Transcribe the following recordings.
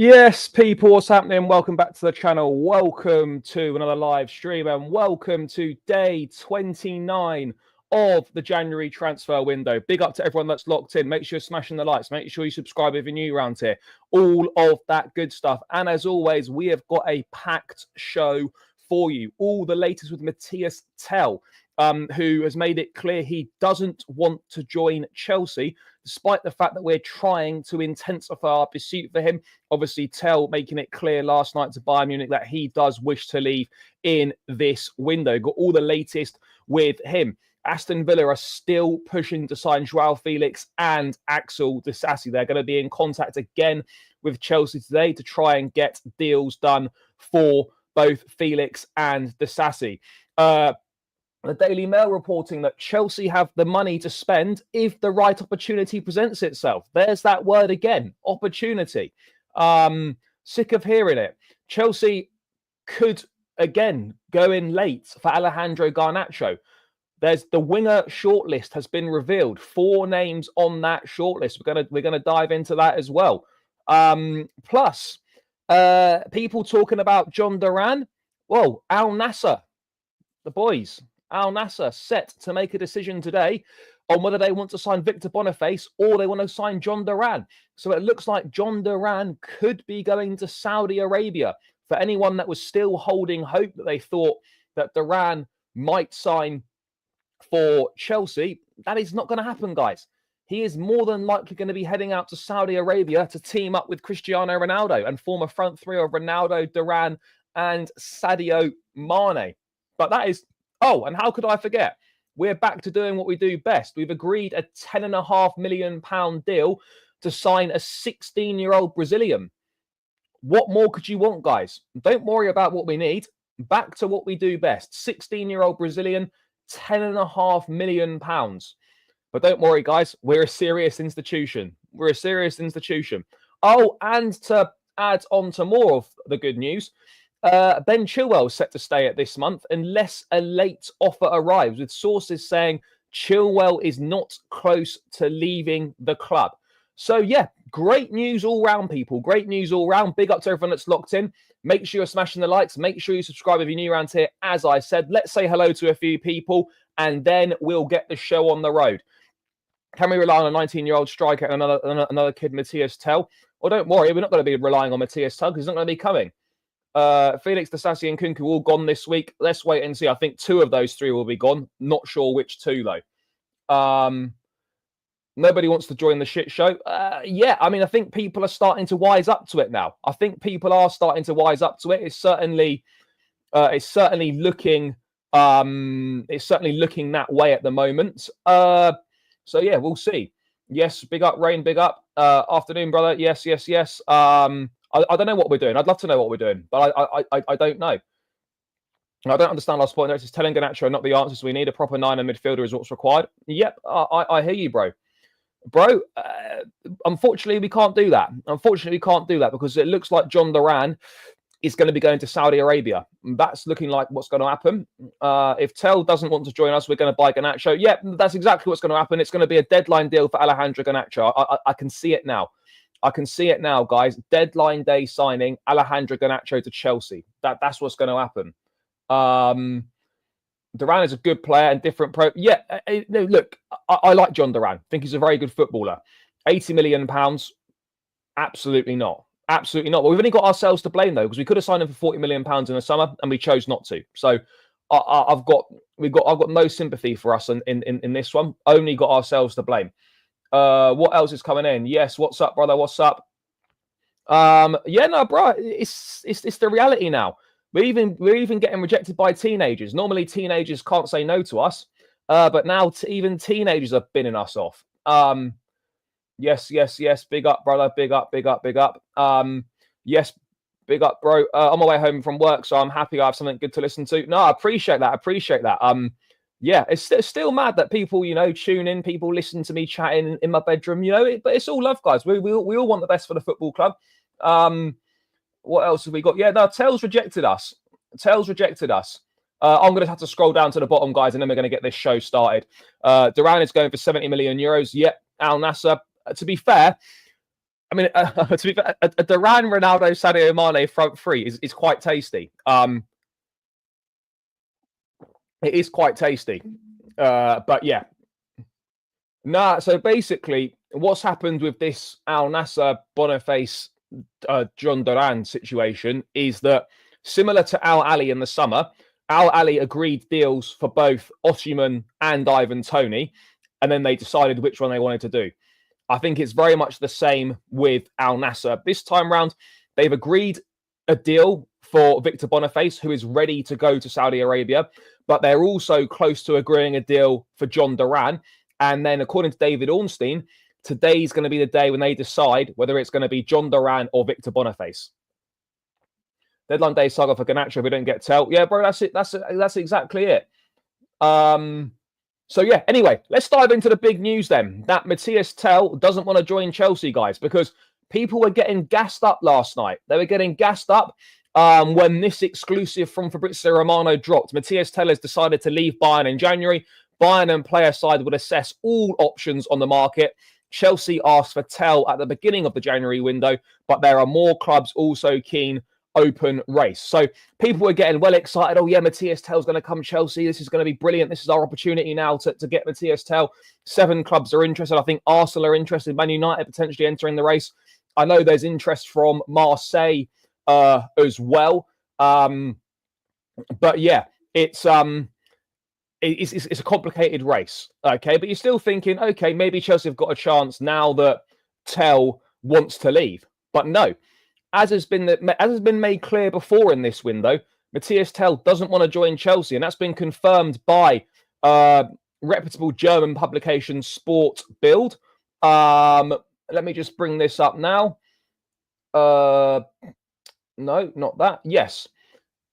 Yes, people, what's happening? Welcome back to the channel. Welcome to another live stream and welcome to day 29 of the January transfer window. Big up to everyone that's locked in. Make sure you're smashing the likes. Make sure you subscribe if you're new around here. All of that good stuff. And as always, we have got a packed show for you. All the latest with Mathys Tel, who has made it clear he doesn't want to join Chelsea, despite the fact that we're trying to intensify our pursuit for him. Obviously, Tel making it clear last night to Bayern Munich that he does wish to leave in this window. Got all the latest with him. Aston Villa are still pushing to sign Joao, Felix and Disasi. They're going to be in contact again with Chelsea today to try and get deals done for both Felix and Disasi. The Daily Mail reporting that Chelsea have the money to spend if the right opportunity presents itself. There's that word again, opportunity. Sick of hearing it. Chelsea could, again, go in late for Alejandro Garnacho. There's the winger shortlist has been revealed. 4 names on that shortlist. We're gonna dive into that as well. Plus, people talking about John Duran. Well, Al Nassr, the boys. Al Nassr set to make a decision today on whether they want to sign Victor Boniface or they want to sign John Duran. So it looks like John Duran could be going to Saudi Arabia. For anyone that was still holding hope that they thought that Duran might sign for Chelsea, that is not going to happen, guys. He is more than likely going to be heading out to Saudi Arabia to team up with Cristiano Ronaldo and form a front three of Ronaldo, Duran and Sadio Mane. But that is... Oh, and how could I forget? We're back to doing what we do best. We've agreed a £10.5 million deal to sign a 16-year-old Brazilian. What more could you want, guys? Don't worry about what we need. Back to what we do best. 16-year-old Brazilian, £10.5 million. But don't worry, guys. We're a serious institution. We're a serious institution. Oh, and to add on to more of the good news, Ben Chilwell set to stay at this month unless a late offer arrives, with sources saying Chilwell is not close to leaving the club. So, yeah, great news all round, people. Great news all round. Big up to everyone that's locked in. Make sure you're smashing the likes. Make sure you subscribe if you're new around here. As I said, let's say hello to a few people, and then we'll get the show on the road. Can we rely on a 19-year-old striker and another kid, Mathys Tel? Well, don't worry. We're not going to be relying on Mathys Tel because he's not going to be coming. Felix, Disasi and Kunku all gone this week. Let's wait and see. I think 2 of those 3 will be gone. Not sure which 2, though. Nobody wants to join the shit show. Yeah, I mean, I think people are starting to wise up to it now. I think people are starting to wise up to it. It's certainly looking that way at the moment. So yeah, we'll see. Yes, big up, Rain, big up. Afternoon, brother. Yes. I don't know what we're doing. I'd love to know what we're doing, but I don't know. I don't understand our sport notes. It's telling Garnacho are not the answers. We need a proper 9 and midfielder is what's required. Yep, I hear you, bro. Unfortunately, we can't do that. Unfortunately, we can't do that because it looks like John Duran is going to be going to Saudi Arabia. That's looking like what's going to happen. If Tel doesn't want to join us, we're going to buy Garnacho. Yep, that's exactly what's going to happen. It's going to be a deadline deal for Alejandro Garnacho. I can see it now. I can see it now, guys. Deadline day signing Alejandro Garnacho to Chelsea. That's what's going to happen. Duran is a good player and different pro. Yeah, no, look, I like John Duran. I think he's a very good footballer. £80 million? Absolutely not. Absolutely not. But we've only got ourselves to blame, though, because we could have signed him for £40 million in the summer and we chose not to. So I've got no sympathy for us in this one. Only got ourselves to blame. What else is coming in? Yes, what's up, brother? What's up? Yeah, no, bro, it's the reality now. We're even getting rejected by teenagers. Normally, teenagers can't say no to us, but now even teenagers are binning us off. Yes. Big up, brother. Big up. Yes, big up, bro. On my way home from work, so I'm happy I have something good to listen to. No, I appreciate that. Yeah, it's still mad that people, tune in, people listen to me chatting in my bedroom, but it's all love, guys. We all want the best for the football club. What else have we got? Yeah, no, Tel's rejected us. I'm going to have to scroll down to the bottom, guys, and then we're going to get this show started. Duran is going for €70 million. Yep, Al Nassr. To be fair, I mean, to be fair, a Duran, Ronaldo, Sadio Mane front three is quite tasty. It is quite tasty. But yeah. Nah, so basically, what's happened with this Al Nassr Boniface John Duran situation is that similar to Al Ali in the summer, Al Ali agreed deals for both Osimhen and Ivan Toney, and then they decided which one they wanted to do. I think it's very much the same with Al Nassr. This time round, they've agreed a deal for Victor Boniface, who is ready to go to Saudi Arabia, but they're also close to agreeing a deal for John Duran. And then, according to David Ornstein, today's going to be the day when they decide whether it's going to be John Duran or Victor Boniface. Deadline day saga for Garnacho if we don't get Tel. Yeah, bro, that's it. That's exactly it. So yeah, anyway, let's dive into the big news then. That Mathys Tel doesn't want to join Chelsea, guys, because people were getting gassed up last night. They were getting gassed up when this exclusive from Fabrizio Romano dropped. Mathys Tel has decided to leave Bayern in January. Bayern and player side would assess all options on the market. Chelsea asked for Tel at the beginning of the January window, but there are more clubs also keen. Open race. So people were getting well excited. Oh yeah, Mathys Tel's going to come Chelsea. This is going to be brilliant. This is our opportunity now to get Mathys Tel. 7 clubs are interested. I think Arsenal are interested. Man United potentially entering the race. I know there's interest from Marseille as well. But yeah, it's a complicated race. Okay, but you're still thinking, okay, maybe Chelsea have got a chance now that Tel wants to leave. But no. As has been made clear before in this window, Mathys Tel doesn't want to join Chelsea, and that's been confirmed by reputable German publication Sport Bild. Let me just bring this up now. No, not that. Yes,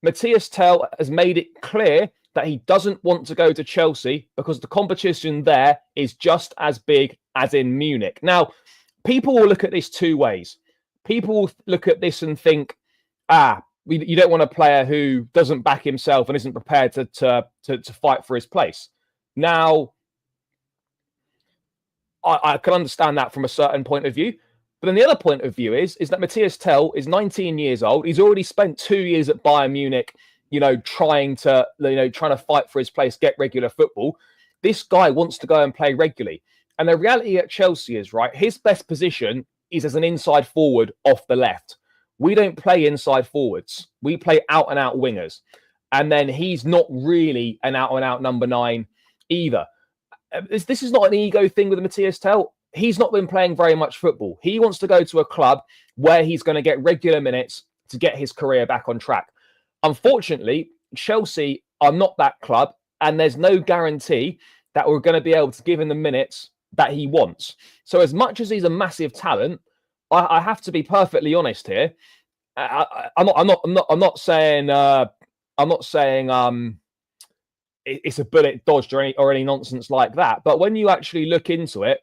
Mathys Tel has made it clear that he doesn't want to go to Chelsea because the competition there is just as big as in Munich. Now, people will look at this two ways. People will look at this and think, you don't want a player who doesn't back himself and isn't prepared to fight for his place. Now, I can understand that from a certain point of view. But then the other point of view is that Mathys Tel is 19 years old. He's already spent 2 years at Bayern Munich, trying to fight for his place, get regular football. This guy wants to go and play regularly. And the reality at Chelsea is, right, his best position is as an inside forward off the left. We don't play inside forwards. We play out-and-out wingers. And then he's not really an out-and-out number 9 either. This is not an ego thing with Mathys Tel. He's not been playing very much football. He wants to go to a club where he's going to get regular minutes to get his career back on track. Unfortunately, Chelsea are not that club, and there's no guarantee that we're going to be able to give him the minutes that he wants. So as much as he's a massive talent, I have to be perfectly honest here. I'm not saying it's a bullet dodged or any nonsense like that. But when you actually look into it,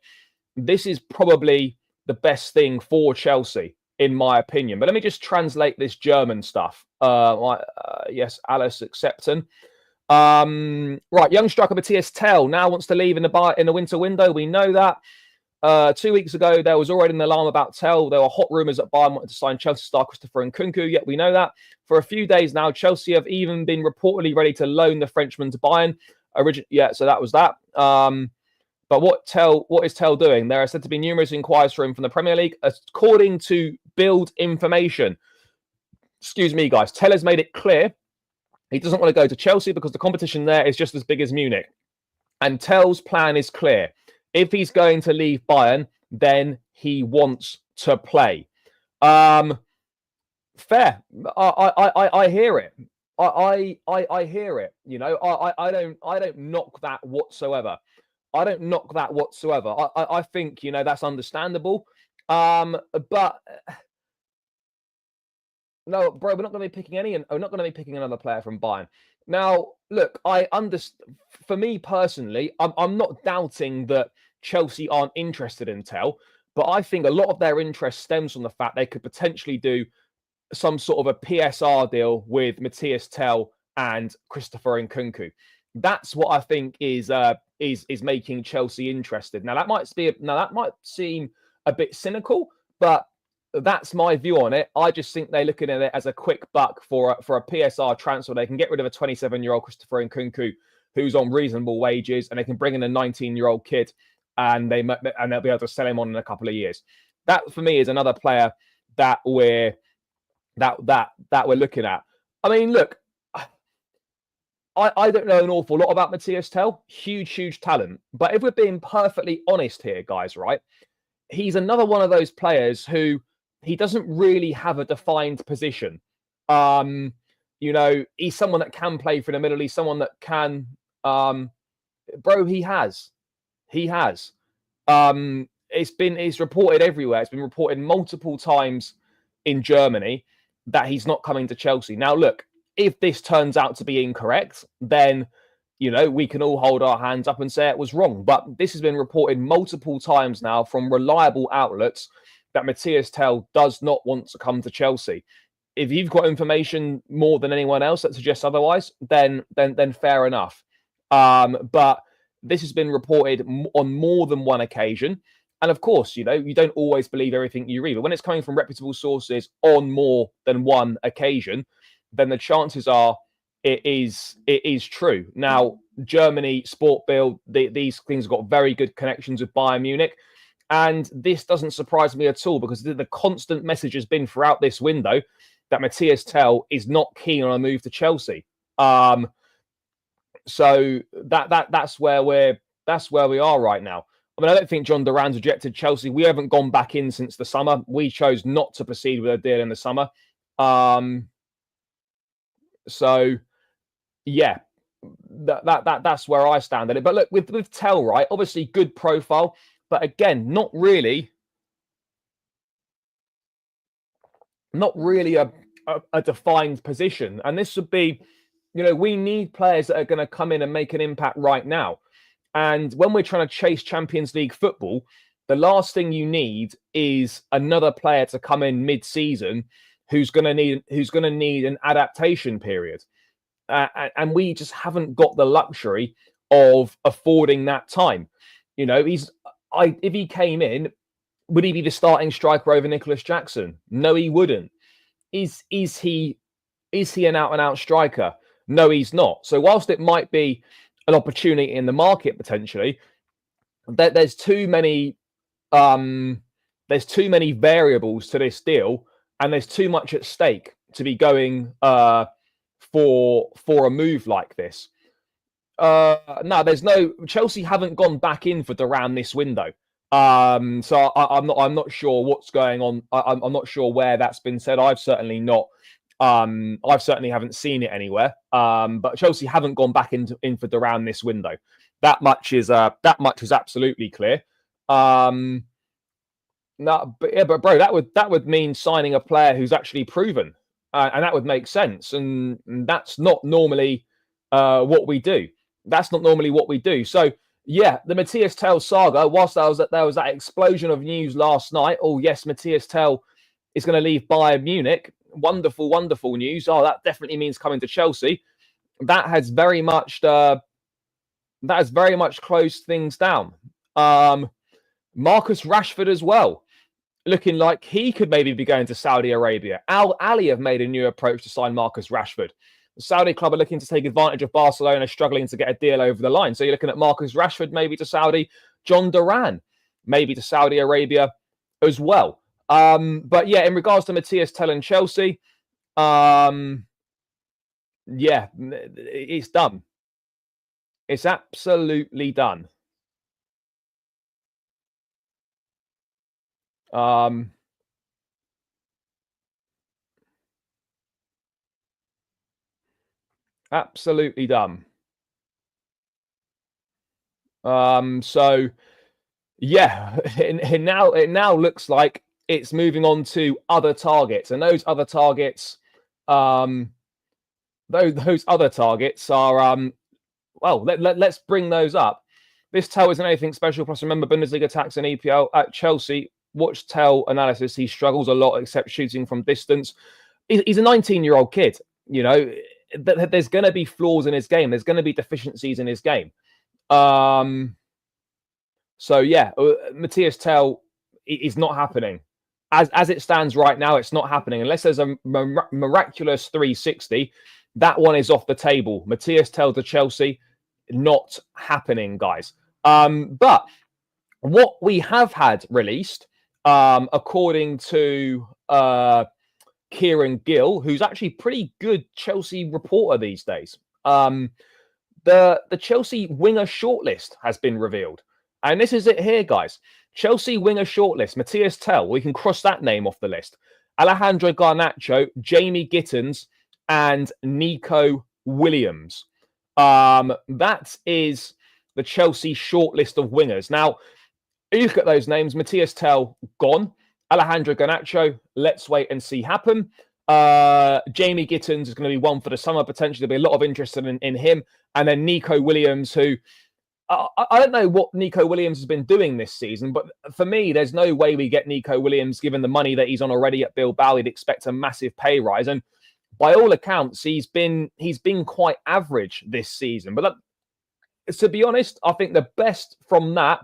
this is probably the best thing for Chelsea, in my opinion. But let me just translate this German stuff. Yes, Alice accepting. Right, young striker Mathys Tel now wants to leave in the winter window. We know that. 2 weeks ago, there was already an alarm about Tel. There were hot rumours that Bayern wanted to sign Chelsea star Christopher Nkunku. Yet we know that. For a few days now, Chelsea have even been reportedly ready to loan the Frenchman to Bayern. So that was that. But what is Tel doing? There are said to be numerous inquiries for him from the Premier League. According to Bild information, excuse me, guys, Tel has made it clear he doesn't want to go to Chelsea because the competition there is just as big as Munich. And Tel's plan is clear. If he's going to leave Bayern, then he wants to play. Fair. I hear it. I hear it. I don't knock that whatsoever. I think that's understandable. But no, bro, we're not going to be picking we're not going to be picking another player from Bayern. Now, look, I understand. For me personally, I'm not doubting that Chelsea aren't interested in Tel, but I think a lot of their interest stems from the fact they could potentially do some sort of a PSR deal with Mathys Tel and Christopher Nkunku. That's what I think is making Chelsea interested. Now that might seem a bit cynical, But that's my view on it. I just think they're looking at it as a quick buck for a PSR transfer. They can get rid of a 27-year-old Christopher Nkunku who's on reasonable wages, and they can bring in a 19-year-old kid, and they'll be able to sell him on in a couple of years. That for me is another player that we're looking at. I mean, look, I don't know an awful lot about Mathys Tel. Huge talent. But if we're being perfectly honest here, guys, right? He's another one of those players who he doesn't really have a defined position. He's someone that can play for the middle. He's someone that can, he has. It's reported everywhere. It's been reported multiple times in Germany that he's not coming to Chelsea. Now, look, if this turns out to be incorrect, then, we can all hold our hands up and say it was wrong. But this has been reported multiple times now from reliable outlets that Mathys Tel does not want to come to Chelsea. If you've got information more than anyone else that suggests otherwise, then fair enough. But this has been reported on more than one occasion. And of course, you don't always believe everything you read. But when it's coming from reputable sources on more than one occasion, then the chances are it is true. Now, Germany, Sport Bild, these things have got very good connections with Bayern Munich. And this doesn't surprise me at all, because the constant message has been throughout this window that Mathys Tel is not keen on a move to Chelsea. So that's where we are right now. I mean, I don't think John Duran's rejected Chelsea. We haven't gone back in since the summer. We chose not to proceed with a deal in the summer. So yeah, that's where I stand at it. But look, with Tel, right, obviously good profile, but again, not really a defined position. And this would be, we need players that are going to come in and make an impact right now. And when we're trying to chase Champions League football, the last thing you need is another player to come in mid-season who's going to need an adaptation period. And we just haven't got the luxury of affording that time. If he came in, would he be the starting striker over Nicholas Jackson? No, he wouldn't. Is he an out-and-out striker? No, he's not. So whilst it might be an opportunity in the market potentially, there's too many variables to this deal, and there's too much at stake to be going for a move like this. No, Chelsea haven't gone back in for Duran this window. So I'm not sure what's going on. I'm not sure where that's been said. I've certainly haven't seen it anywhere. But Chelsea haven't gone back in for Duran this window. That much is absolutely clear. No, but bro, that would mean signing a player who's actually proven, and that would make sense. And that's not normally what we do. So yeah, the Mathys Tel saga. Whilst there was that explosion of news last night. Oh yes, Mathys Tel is going to leave Bayern Munich. Wonderful news. Oh, that definitely means coming to Chelsea. That has very much closed things down. Marcus Rashford as well, looking like he could maybe be going to Saudi Arabia. Al Ahly have made a new approach to sign Marcus Rashford. The Saudi club are looking to take advantage of Barcelona struggling to get a deal over the line. So you're looking at Marcus Rashford maybe to Saudi, John Duran maybe to Saudi Arabia as well. But yeah, in regards to Mathys Tel and Chelsea, yeah, it's done. It's absolutely done. Absolutely done. So yeah, it now looks like it's moving on to other targets, and those other targets, those other targets are well, let's bring those up. This Tel isn't anything special. Plus, remember, Bundesliga tax and EPL at Chelsea. Watch Tel analysis. He struggles a lot, except shooting from distance. He's a 19-year-old kid. There's going to be flaws in his game. There's going to be deficiencies in his game. So yeah, Mathys Tel is not happening. as it stands right now, it's not happening unless there's a miraculous 360. That one is off the table. Mathys Tel to Chelsea, not happening, guys. But what we have had released, according to Kieran Gill, who's actually pretty good Chelsea reporter these days, the Chelsea winger shortlist has been revealed. And this is it here, guys. Chelsea winger shortlist, Mathys Tel, we can cross that name off the list. Alejandro Garnacho, Jamie Gittins, and Nico Williams. That is the Chelsea shortlist of wingers. Now, you look at those names, Mathys Tel, gone. Alejandro Garnacho, let's wait and see happen. Jamie Gittins is going to be one for the summer, potentially. There'll be a lot of interest in him. And then Nico Williams, who I don't know what Nico Williams has been doing this season, but for me, there's no way we get Nico Williams, given the money that he's on already at Bilbao. He'd expect a massive pay rise. And by all accounts, he's been quite average this season. But to be honest, I think the best from that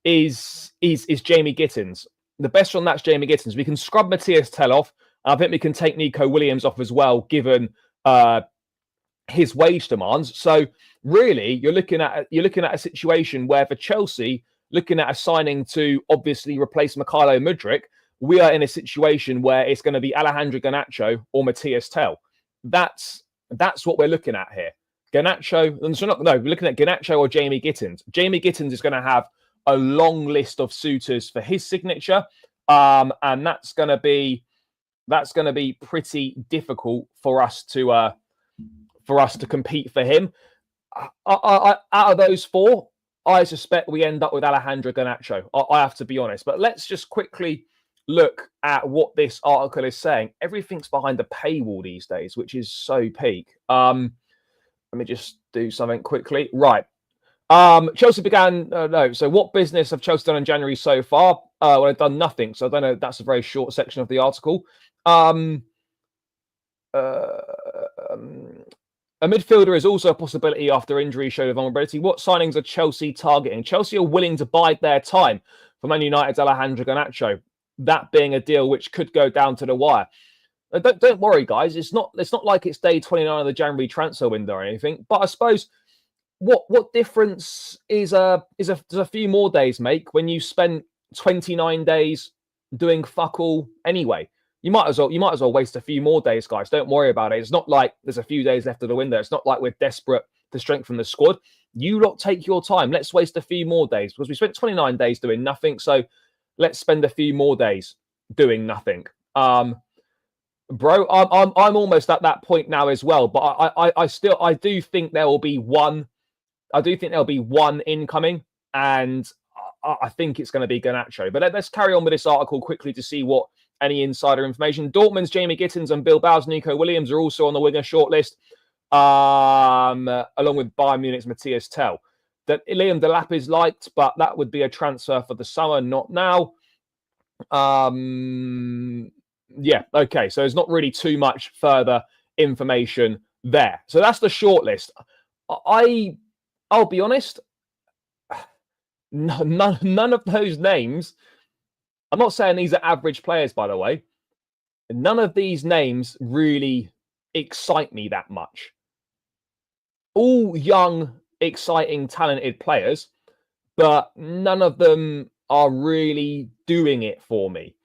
is Jamie Gittins. The best from that's Jamie Gittins. We can scrub Mathys Tel off. I think we can take Nico Williams off as well, given his wage demands. So really, you're looking at a situation where for Chelsea, looking at a signing to obviously replace Mykhailo Mudryk, we are in a situation where it's going to be Alejandro Garnacho or Mathys Tel. That's what we're looking at here. Garnacho, we're looking at Garnacho or Jamie Gittins. Jamie Gittins is going to have a long list of suitors for his signature, and that's going to be pretty difficult for us to compete for him. Out of those four, I suspect we end up with Alejandro Garnacho. I have to be honest, but let's just quickly look at what this article is saying. Everything's behind the paywall these days, which is so peak. Let me just do something quickly. Right. Chelsea began, so what business have Chelsea done in January so far? Well, they've done nothing. So I don't know. That's a very short section of the article. A midfielder is also a possibility after injury showed a vulnerability. What signings are Chelsea targeting? Chelsea are willing to bide their time for Man United's Alejandro Garnacho. That being a deal which could go down to the wire. Don't worry, guys. It's not like it's day 29 of the January transfer window or anything. But I suppose what difference does a few more days make when you spent 29 days doing fuck all anyway? You might as well waste a few more days, guys. Don't worry about it. It's not like there's a few days left of the window. It's not like we're desperate to strengthen the squad. You lot take your time. Let's waste a few more days because we spent 29 days doing nothing. So let's spend a few more days doing nothing. Bro, I'm almost at that point now as well. But I do think there will be one. I do think there'll be one incoming, and I think it's going to be Garnacho. But let's carry on with this article quickly to see what any insider information. Dortmund's Jamie Gittins and Bilbao's Nico Williams are also on the winger shortlist, along with Bayern Munich's Mathys Tel. That Liam Delap is liked, but that would be a transfer for the summer, not now. Yeah, okay. So there's not really too much further information there. So that's the shortlist. I'll be honest, none of those names, I'm not saying these are average players, by the way. None of these names really excite me that much. All young, exciting, talented players, but none of them are really doing it for me.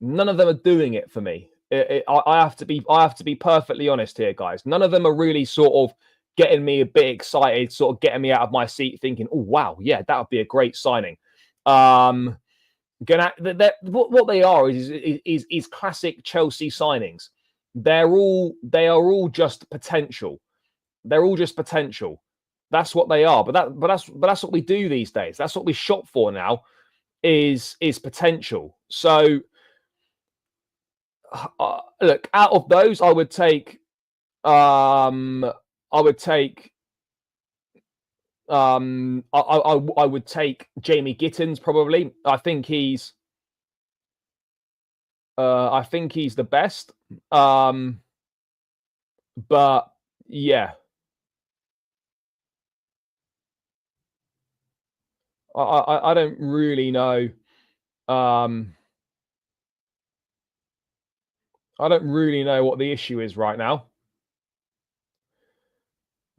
None of them are doing it for me. I have to be perfectly honest here, guys. None of them are really sort of getting me a bit excited, sort of getting me out of my seat, thinking, "Oh wow, yeah, that would be a great signing." What they are is classic Chelsea signings. They are all just potential. They're all just potential. That's what they are. But that's what we do these days. That's what we shop for now. Is potential. So look, out of those, I would take I would take Jamie Gittins probably. I think he's the best. But yeah, I don't really know. I don't really know what the issue is right now.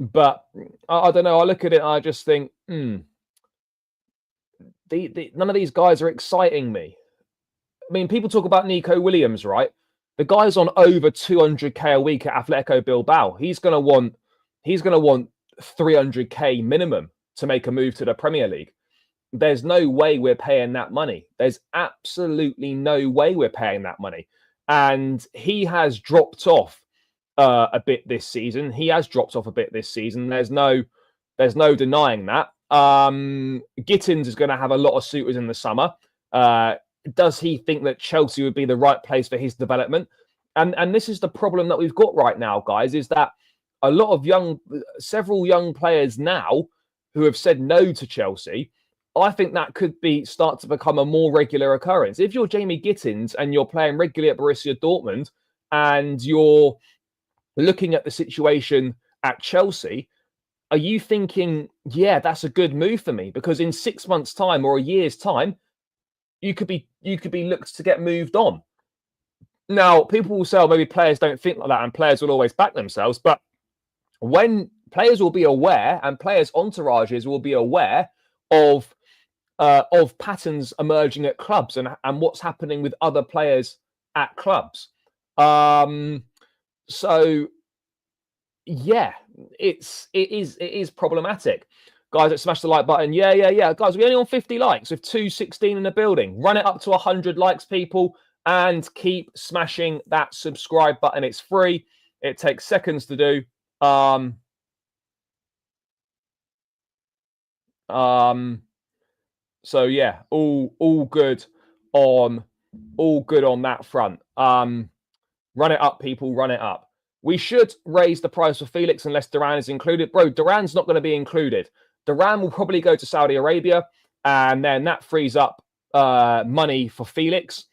But I don't know. I look at it and I just think, none of these guys are exciting me. I mean, people talk about Nico Williams, right? The guy's on over 200k a week at Atletico Bilbao. He's gonna want 300k minimum to make a move to the Premier League. There's no way we're paying that money. There's absolutely no way we're paying that money. And he has dropped off a bit this season. There's no denying that. Gittins is going to have a lot of suitors in the summer. Does he think that Chelsea would be the right place for his development? And this is the problem that we've got right now, guys, is that a lot of several young players now who have said no to Chelsea, I think that could start to become a more regular occurrence. If you're Jamie Gittins and you're playing regularly at Borussia Dortmund and you're looking at the situation at Chelsea, are you thinking, yeah, that's a good move for me? Because in 6 months' time or a year's time, you could be looked to get moved on. Now, people will say, oh, maybe players don't think like that and players will always back themselves. But when players will be aware and players' entourages will be aware of patterns emerging at clubs and what's happening with other players at clubs. So, yeah, it is problematic. Guys that smash the like button. Yeah. Guys, we're only on 50 likes with 216 in the building. Run it up to 100 likes, people, and keep smashing that subscribe button. It's free. It takes seconds to do. So yeah, all good on that front. Run it up, people, run it up. We should raise the price for Felix unless Duran is included. Bro, Duran's not going to be included. Duran will probably go to Saudi Arabia, and then that frees up money for Felix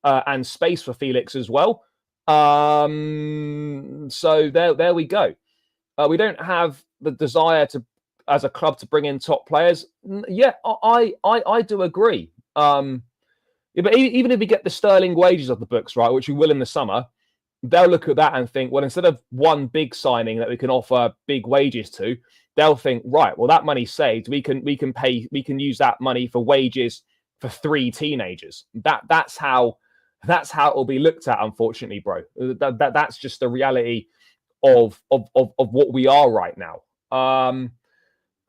and space for Felix as well. So there we go. We don't have the desire as a club to bring in top players. Yeah, I do agree. Yeah, but even if we get the sterling wages off the books, right, which we will in the summer, they'll look at that and think, well, instead of one big signing that we can offer big wages to, they'll think, right, well, that money's saved. We can use that money for wages for 3 teenagers. That's how it will be looked at, unfortunately, bro. That's just the reality of what we are right now. Can't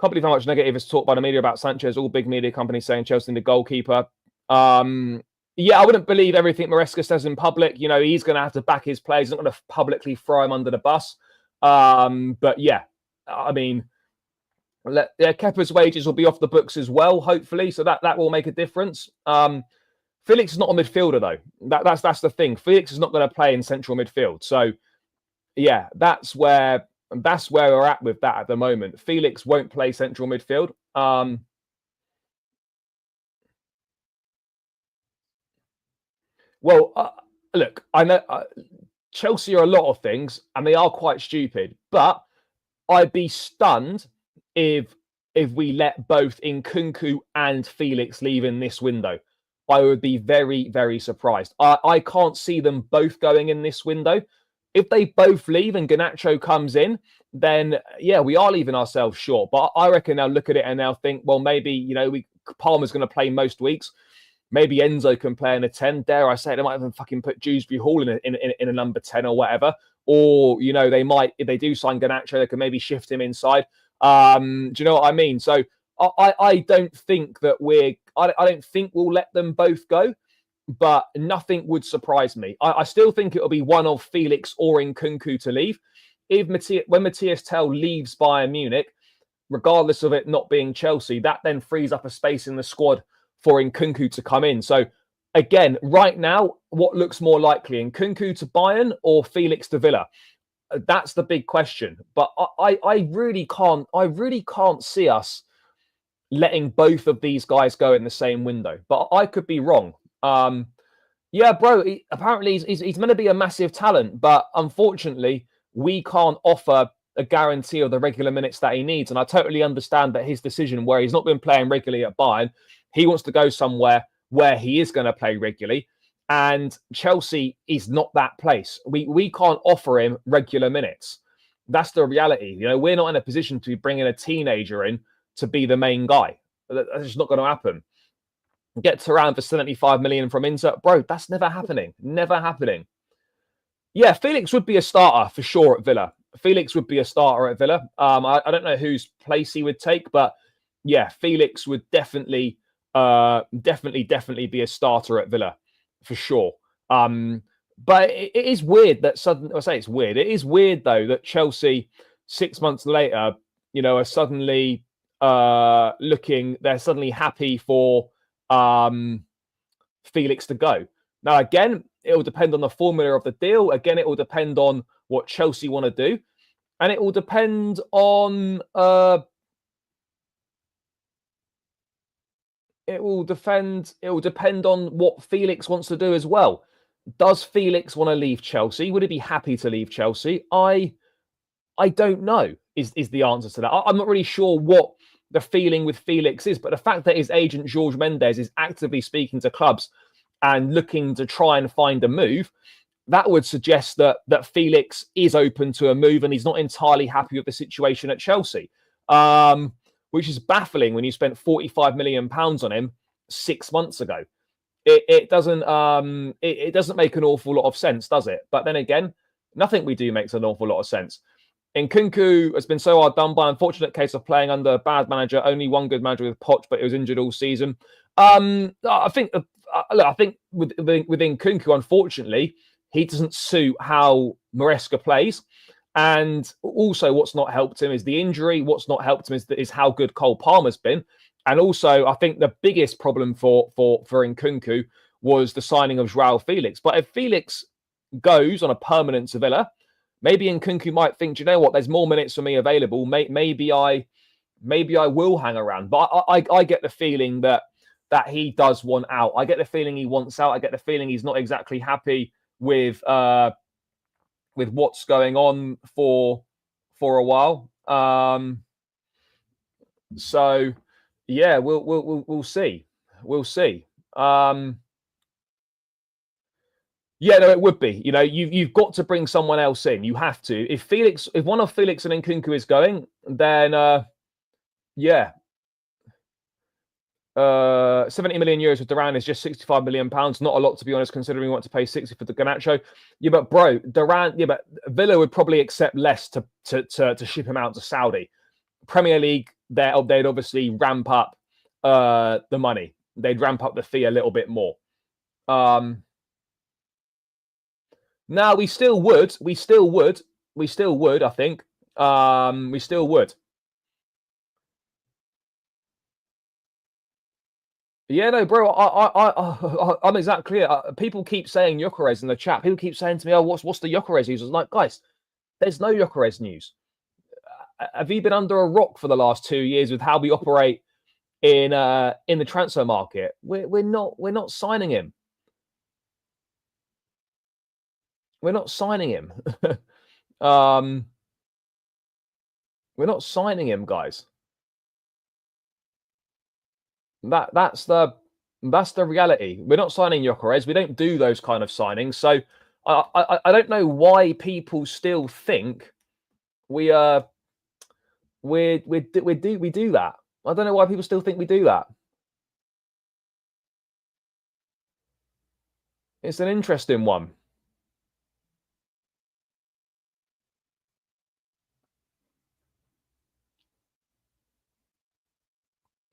believe how much negative is talked by the media about Sanchez. All big media companies saying Chelsea need a goalkeeper. Yeah, I wouldn't believe everything Maresca says in public. You know, he's going to have to back his players. He's not going to publicly throw him under the bus. But yeah, I mean, Kepa's wages will be off the books as well, hopefully. So that will make a difference. Felix is not a midfielder, though. That's the thing. Felix is not going to play in central midfield. So yeah, that's where we're at with that at the moment. Felix won't play central midfield. Well, look, I know Chelsea are a lot of things, and they are quite stupid. But I'd be stunned if we let both Nkunku and Felix leave in this window. I would be very, very surprised. I can't see them both going in this window. If they both leave and Garnacho comes in, then yeah, we are leaving ourselves short. But I reckon they'll look at it and they'll think, well, maybe Palmer's going to play most weeks. Maybe Enzo can play in a 10. Dare I say, they might even fucking put Dewsbury Hall in a number 10 or whatever. Or, they might, if they do sign Garnacho, they can maybe shift him inside. Do you know what I mean? So I don't think that I don't think we'll let them both go, but nothing would surprise me. I still think it'll be one of Felix or Nkunku to leave. When Mathys Tel leaves Bayern Munich, regardless of it not being Chelsea, that then frees up a space in the squad for Nkunku to come in. So again, right now, what looks more likely, Nkunku to Bayern or Felix to Villa? That's the big question. But I really can't see us letting both of these guys go in the same window. But I could be wrong. Yeah, bro, apparently he's meant to be a massive talent, but unfortunately, we can't offer a guarantee of the regular minutes that he needs. And I totally understand that his decision, where he's not been playing regularly at Bayern, he wants to go somewhere where he is going to play regularly. And Chelsea is not that place. We can't offer him regular minutes. That's the reality. You know, we're not in a position to be bringing a teenager in to be the main guy. That's just not going to happen. Get Duran for 75 million from Inter, bro. That's never happening. Never happening. Yeah, Felix would be a starter for sure at Villa. Felix would be a starter at Villa. I don't know whose place he would take, but yeah, Felix would definitely be a starter at Villa for sure. But it is weird that suddenly, I say it's weird. It is weird though that Chelsea 6 months later, you know, are suddenly they're suddenly happy for Felix to go. Now, again, it will depend on the formula of the deal. Again, it will depend on what Chelsea want to do. And it will depend on what Felix wants to do as well. Does Felix want to leave Chelsea? Would he be happy to leave Chelsea? I don't know is the answer to that. I'm not really sure what the feeling with Felix is, but the fact that his agent, Jorge Mendes, is actively speaking to clubs and looking to try and find a move, that would suggest that Felix is open to a move and he's not entirely happy with the situation at Chelsea, which is baffling when you spent £45 million on him 6 months ago. It doesn't make an awful lot of sense, does it? But then again, nothing we do makes an awful lot of sense. Nkunku has been so hard done by. Unfortunate case of playing under a bad manager. Only one good manager with Poch, but he was injured all season. I think with Nkunku, unfortunately, he doesn't suit how Maresca plays. And also what's not helped him is the injury. What's not helped him is how good Cole Palmer's been. And also, I think the biggest problem for Nkunku was the signing of Joao Felix. But if Felix goes on a permanent to Villa, maybe Nkunku might think, do you know what? There's more minutes for me available. Maybe I will hang around. But I get the feeling that he does want out. I get the feeling he wants out. I get the feeling he's not exactly happy with what's going on for a while. So yeah, we'll see. We'll see. Yeah, no, it would be. You know, you've got to bring someone else in. You have to. If one of Felix and Nkunku is going, then yeah. 70 million euros with Duran is just 65 million pounds. Not a lot, to be honest, considering we want to pay 60 for the Garnacho. Yeah, but bro, Duran. Yeah, but Villa would probably accept less to ship him out to Saudi. Premier League, they'd obviously ramp up the money. They'd ramp up the fee a little bit more. Now we still would. I think. We still would. Yeah, no, bro. I'm exactly it. People keep saying Gyökeres in the chat. People keep saying to me, "Oh, what's the Gyökeres news?" I was like, guys, there's no Gyökeres news. Have you been under a rock for the last 2 years with how we operate in the transfer market? We're not signing him. We're not signing him. We're not signing him, guys. That's the reality. We're not signing Gyökeres. We don't do those kind of signings. So I don't know why people still think we do that. I don't know why people still think we do that. It's an interesting one.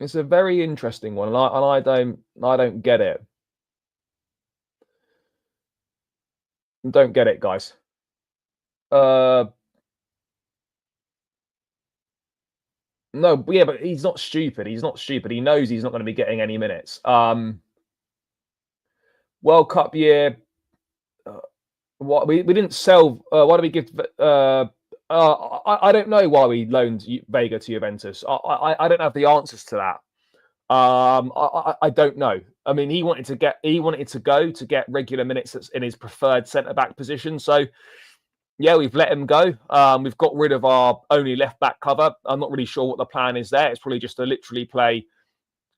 It's a very interesting one, and I don't get it. Don't get it, guys. No, yeah, but he's not stupid. He's not stupid. He knows he's not going to be getting any minutes. World Cup year. What we didn't sell. Why did we give? I don't know why we loaned Vega to Juventus. I don't have the answers to that. I don't know. I mean, he wanted to go to get regular minutes in his preferred centre back position. So yeah, we've let him go. We've got rid of our only left back cover. I'm not really sure what the plan is there. It's probably just to literally play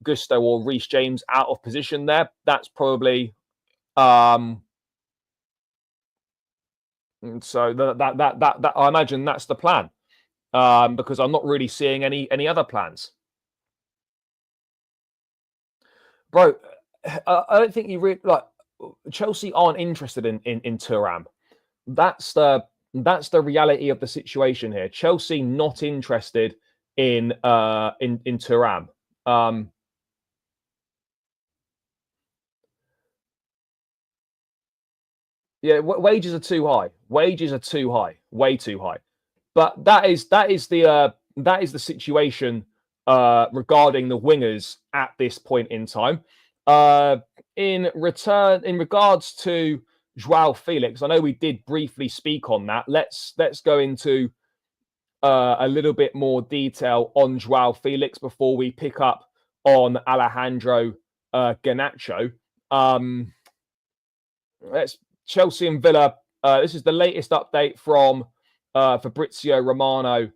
Gusto or Reece James out of position there. That's probably And so that I imagine that's the plan, because I'm not really seeing any other plans, bro. I don't think you really like Chelsea aren't interested in Turam. That's the reality of the situation here. Chelsea not interested in Turam. Yeah, wages are too high. Wages are too high. Way too high. But that is the situation regarding the wingers at this point in time. In regards to Joao Felix, I know we did briefly speak on that. Let's go into a little bit more detail on Joao Felix before we pick up on Alejandro Garnacho. Let's Chelsea and Villa. This is the latest update from Fabrizio Romano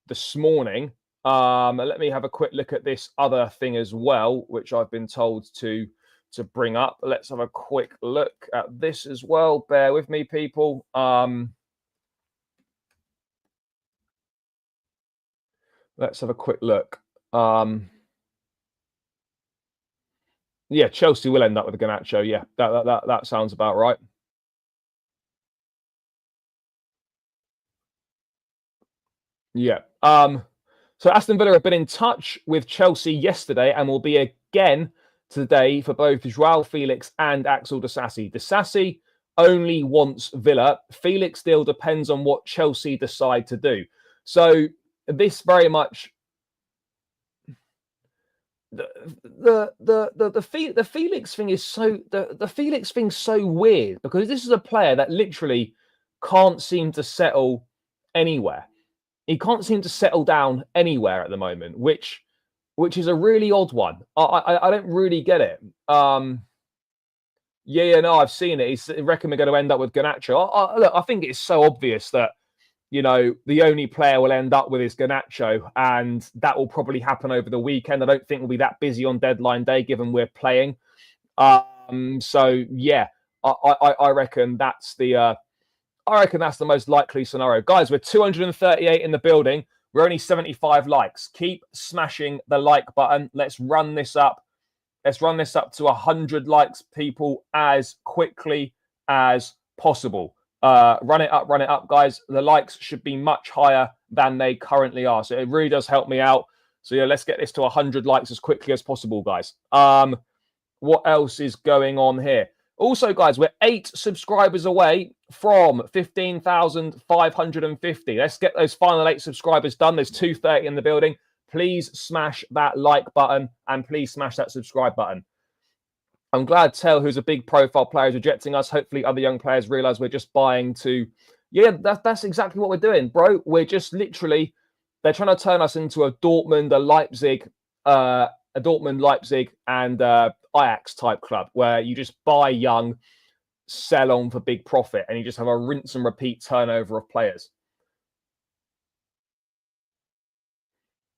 this morning. Let me have a quick look at this other thing as well, which I've been told to bring up. Let's have a quick look at this as well. Bear with me, people. Let's have a quick look. Yeah, Chelsea will end up with a Garnacho. Yeah, that sounds about right. Yeah. So Aston Villa have been in touch with Chelsea yesterday and will be again today for both Joao Felix and Axel Disasi. Disasi only wants Villa. Felix deal depends on what Chelsea decide to do. So this very much the Felix thing is so the Felix thing's so weird because this is a player that literally can't seem to settle anywhere. He can't seem to settle down anywhere at the moment, which is a really odd one. I don't really get it. Yeah, no, I've seen it. I reckon we're going to end up with Garnacho. Look, I think it's so obvious that the only player we'll end up with is Garnacho, and that will probably happen over the weekend. I don't think we'll be that busy on deadline day, given we're playing. So yeah, I reckon that's the most likely scenario. Guys, we're 238 in the building. We're only 75 likes. Keep smashing the like button. Let's run this up. Let's run this up to 100 likes, people, as quickly as possible. Run it up, guys. The likes should be much higher than they currently are. So it really does help me out. So yeah, let's get this to 100 likes as quickly as possible, guys. What else is going on here? Also, guys, we're 8 subscribers away from 15,550. Let's get those final 8 subscribers done. There's 230 in the building. Please smash that like button and please smash that subscribe button. I'm glad Tel, who's a big profile player, is rejecting us. Hopefully other young players realize we're just buying to... Yeah, that's exactly what we're doing, bro. We're just literally... They're trying to turn us into a Dortmund, Leipzig, and Ajax type club where you just buy young, sell on for big profit, and you just have a rinse and repeat turnover of players.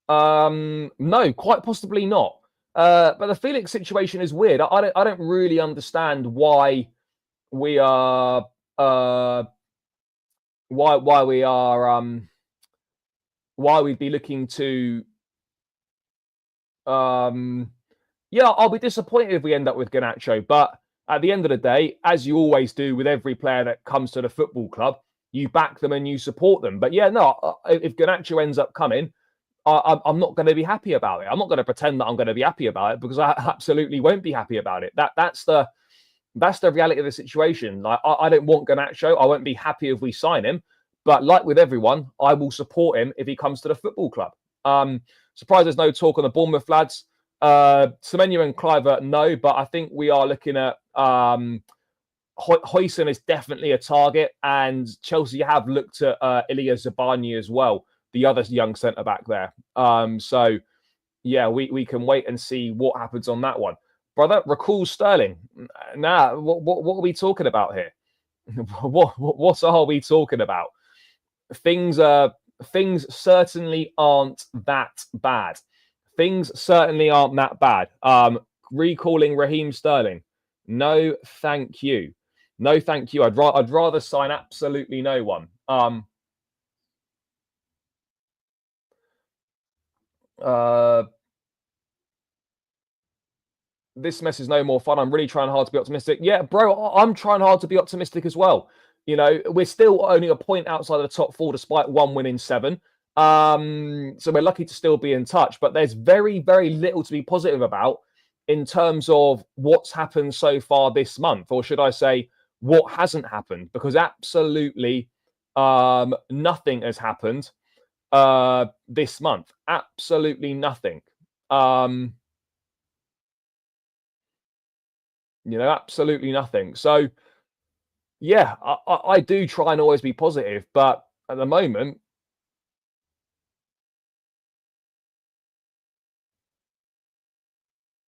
No, quite possibly not. But the Felix situation is weird. I don't really understand why we are why we'd be looking to yeah, I'll be disappointed if we end up with Garnacho, but at the end of the day, as you always do with every player that comes to the football club, you back them and you support them. But yeah, no, if Garnacho ends up coming, I'm not going to be happy about it. I'm not going to pretend that I'm going to be happy about it because I absolutely won't be happy about it. That's the reality of the situation. Like I don't want Garnacho. I won't be happy if we sign him. But like with everyone, I will support him if he comes to the football club. Surprised there's no talk on the Bournemouth lads. Semenyo and Kluivert, no, but I think we are looking at Huijsen is definitely a target, and Chelsea have looked at Ilya Zabani as well, the other young centre back there. So yeah, we can wait and see what happens on that one, brother. Recall Sterling. Nah, what are we talking about here? What are we talking about? Things certainly aren't that bad. Things certainly aren't that bad. Recalling Raheem Sterling. No, thank you. No, thank you. I'd rather sign absolutely no one. This mess is no more fun. I'm really trying hard to be optimistic. Yeah, bro, I'm trying hard to be optimistic as well. You know, we're still only a point outside of the top four despite one win in seven. So we're lucky to still be in touch, but there's very, very little to be positive about in terms of what's happened so far this month, or should I say, what hasn't happened, because absolutely nothing has happened this month. Absolutely nothing. You know, absolutely nothing. So, yeah, I do try and always be positive, but at the moment,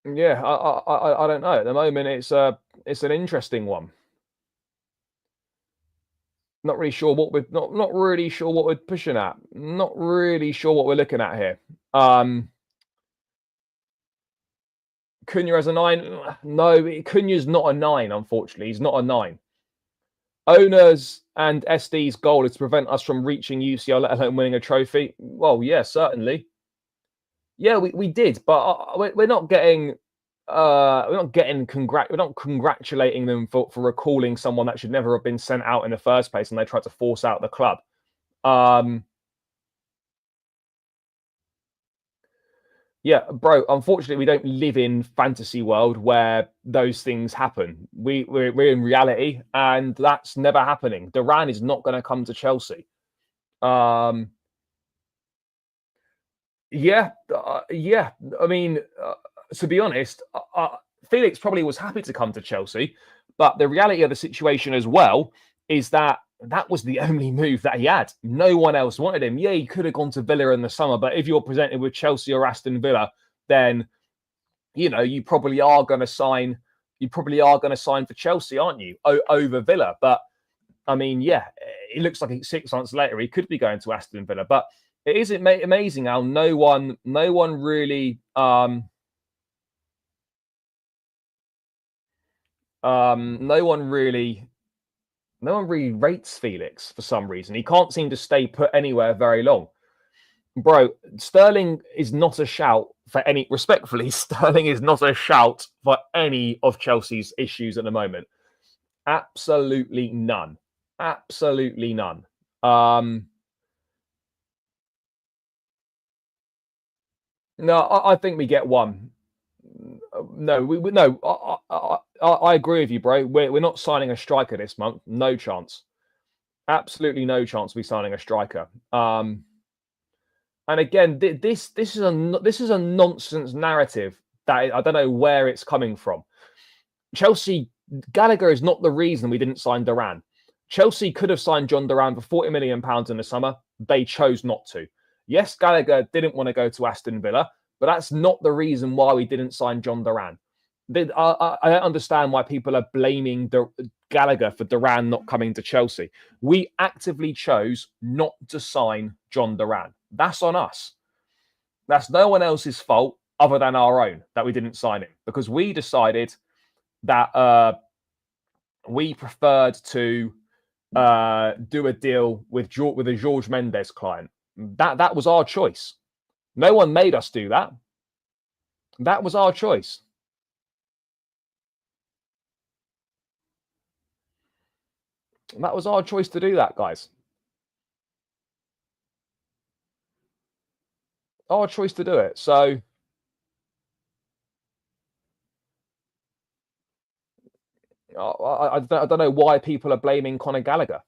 yeah, I don't know. At the moment, it's an interesting one. Not really sure what we're not really sure what we're pushing at. Not really sure what we're looking at here. Cunha as a 9? No, Cunha's not a 9, unfortunately. He's not a 9. Owners and SD's goal is to prevent us from reaching UCL, let alone winning a trophy. Well, yeah, certainly. Yeah, we did, but we're not getting we're not congratulating them for recalling someone that should never have been sent out in the first place, and they tried to force out the club. Yeah, bro, unfortunately we don't live in fantasy world where those things happen. We're in reality, and that's never happening. Duran is not going to come to Chelsea. Yeah. I mean, to be honest, Felix probably was happy to come to Chelsea, but the reality of the situation as well is that that was the only move that he had. No one else wanted him. Yeah, he could have gone to Villa in the summer, but if you're presented with Chelsea or Aston Villa, then you know you probably are going to sign. You probably are going to sign for Chelsea, aren't you? Over Villa, but I mean, yeah, it looks like 6 months later he could be going to Aston Villa, but it is amazing how no one really no one really rates Felix for some reason. He can't seem to stay put anywhere very long. Bro, Sterling is not a shout for any, respectfully, Sterling is not a shout for any of Chelsea's issues at the moment. Absolutely none. Absolutely none. No, I think we get one. No, no. I agree with you, bro. We're not signing a striker this month. No chance. Absolutely no chance. We signing a striker. And again, this is a nonsense narrative that I don't know where it's coming from. Chelsea, Gallagher is not the reason we didn't sign Duran. Chelsea could have signed John Duran for £40 million in the summer. They chose not to. Yes, Gallagher didn't want to go to Aston Villa, but that's not the reason why we didn't sign John Duran. I don't understand why people are blaming Gallagher for Duran not coming to Chelsea. We actively chose not to sign John Duran. That's on us. That's no one else's fault other than our own that we didn't sign him, because we decided that we preferred to do a deal with a George Mendes client. That was our choice. No one made us do that. That was our choice. That was our choice to do that, guys. Our choice to do it. So I don't know why people are blaming Conor Gallagher.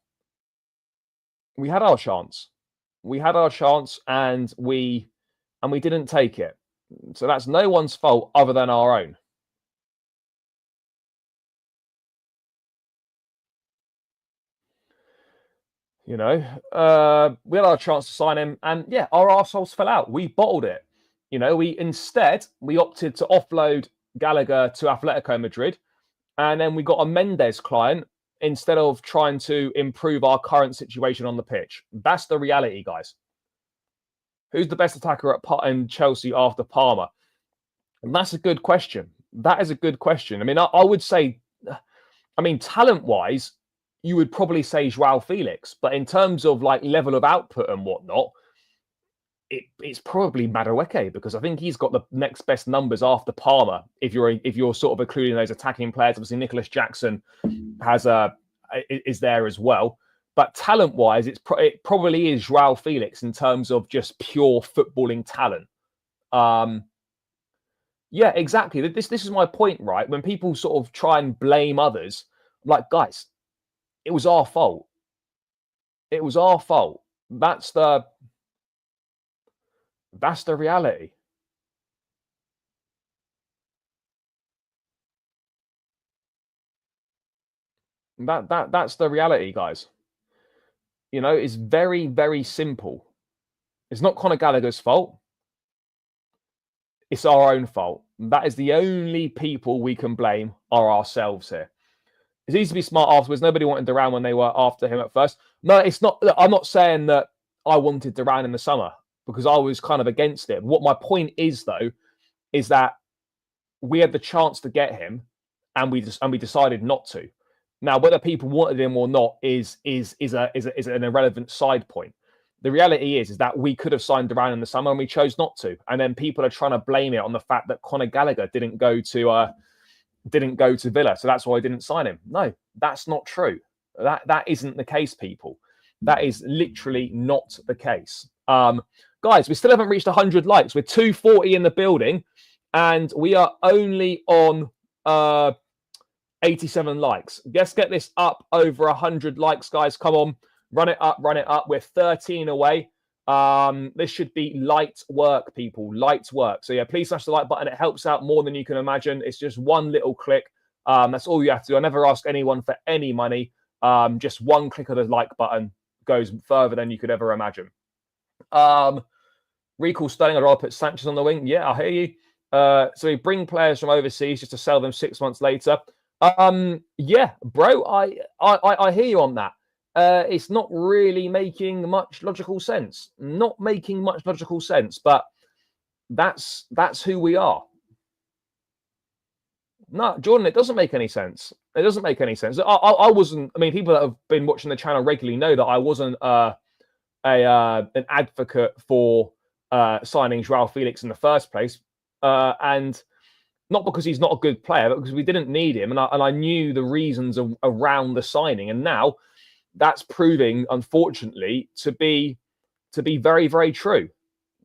We had our chance. We had our chance, and we didn't take it. So that's no one's fault other than our own. You know, we had our chance to sign him, and yeah, our arseholes fell out. We bottled it. You know, we opted to offload Gallagher to Atletico Madrid, and then we got a Mendes client instead of trying to improve our current situation on the pitch. That's the reality, guys. Who's the best attacker in Chelsea after Palmer? And that's a good question. That is a good question. I mean, I would say I mean, talent-wise, you would probably say Joao Felix, but in terms of like level of output and whatnot, it's probably Madueke, because I think he's got the next best numbers after Palmer. If you're sort of including those attacking players, obviously Nicholas Jackson is there as well. But talent-wise, it probably is Joao Felix in terms of just pure footballing talent. Yeah, exactly. This is my point, right? When people sort of try and blame others, I'm like, guys, it was our fault. It was our fault. That's the reality. That's the reality, guys. You know, it's very, very simple. It's not Conor Gallagher's fault. It's our own fault. That is the only people we can blame are ourselves here. It's easy to be smart afterwards. Nobody wanted Duran when they were after him at first. No, it's not. I'm not saying that I wanted Duran in the summer, because I was kind of against it. What my point is, though, is that we had the chance to get him, and we decided not to. Now, whether people wanted him or not is an irrelevant side point. The reality is that we could have signed Duran in the summer and we chose not to. And then people are trying to blame it on the fact that Conor Gallagher didn't go to Villa, so that's why I didn't sign him. No, that's not true. That isn't the case, people. That is literally not the case. Guys, we still haven't reached 100 likes. We're 240 in the building, and we are only on 87 likes. Let's get this up over 100 likes, guys. Come on, run it up, run it up. We're 13 away. This should be light work, people. Light work. So yeah, please smash the like button. It helps out more than you can imagine. It's just one little click. That's all you have to do. I never ask anyone for any money. Just one click of the like button goes further than you could ever imagine. Recall Sterling. I'd rather put Sanchez on the wing. Yeah, I hear you. So we bring players from overseas just to sell them 6 months later. Yeah, bro, I hear you on that. It's not really making much logical sense. Not making much logical sense, but that's who we are. No, Jordan, it doesn't make any sense. It doesn't make any sense. I wasn't. I mean, people that have been watching the channel regularly know that I wasn't an advocate for signing Joao Felix in the first place, and not because he's not a good player, but because we didn't need him, and I knew the reasons around the signing, and now that's proving, unfortunately, to be very, very true.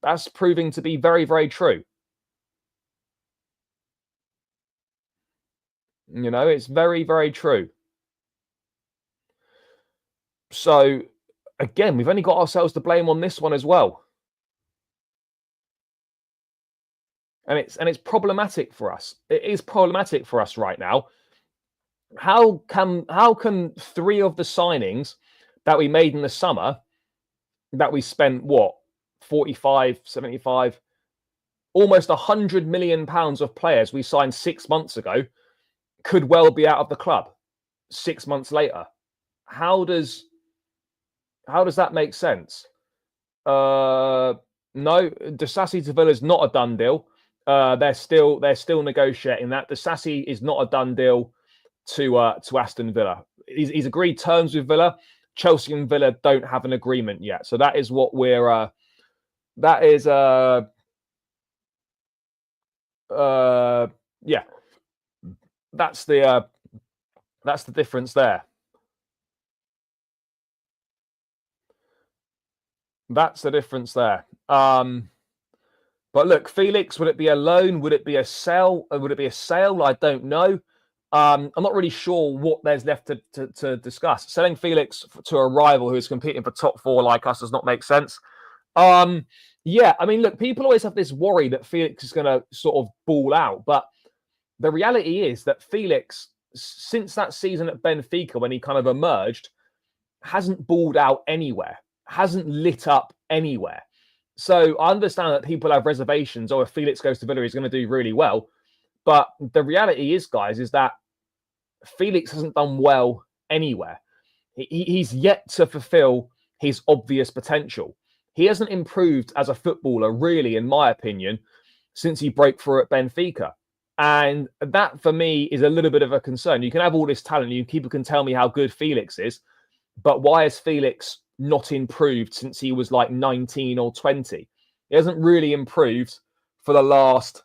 That's proving to be very, very true. You know, it's very, very true. So, again, we've only got ourselves to blame on this one as well. And it's problematic for us. It is problematic for us right now. How can 3 of the signings that we made in the summer, that we spent, what, 45, 75, almost 100 million pounds of players we signed 6 months ago, could well be out of the club 6 months later? How does that make sense? No, Disasi to Villa is not a done deal. They're still negotiating that. Disasi is not a done deal to Aston Villa. He's agreed terms with Villa. Chelsea and Villa don't have an agreement yet. So that is what we're yeah. That's the difference there. That's the difference there. But look, Felix, would it be a loan? Would it be a sell? Would it be a sale? I don't know. I'm not really sure what there's left to discuss. Selling Felix to a rival who is competing for top 4 like us does not make sense. Yeah, I mean, look, people always have this worry that Felix is going to sort of ball out. But the reality is that Felix, since that season at Benfica, when he kind of emerged, hasn't balled out anywhere, hasn't lit up anywhere. So I understand that people have reservations. Oh, if Felix goes to Villa, he's going to do really well. But the reality is, guys, is that Felix hasn't done well anywhere. He's yet to fulfill his obvious potential. He hasn't improved as a footballer, really, in my opinion, since he broke through at Benfica. And that, for me, is a little bit of a concern. You can have all this talent. People can tell me how good Felix is, but why has Felix not improved since he was like 19 or 20? He hasn't really improved for the last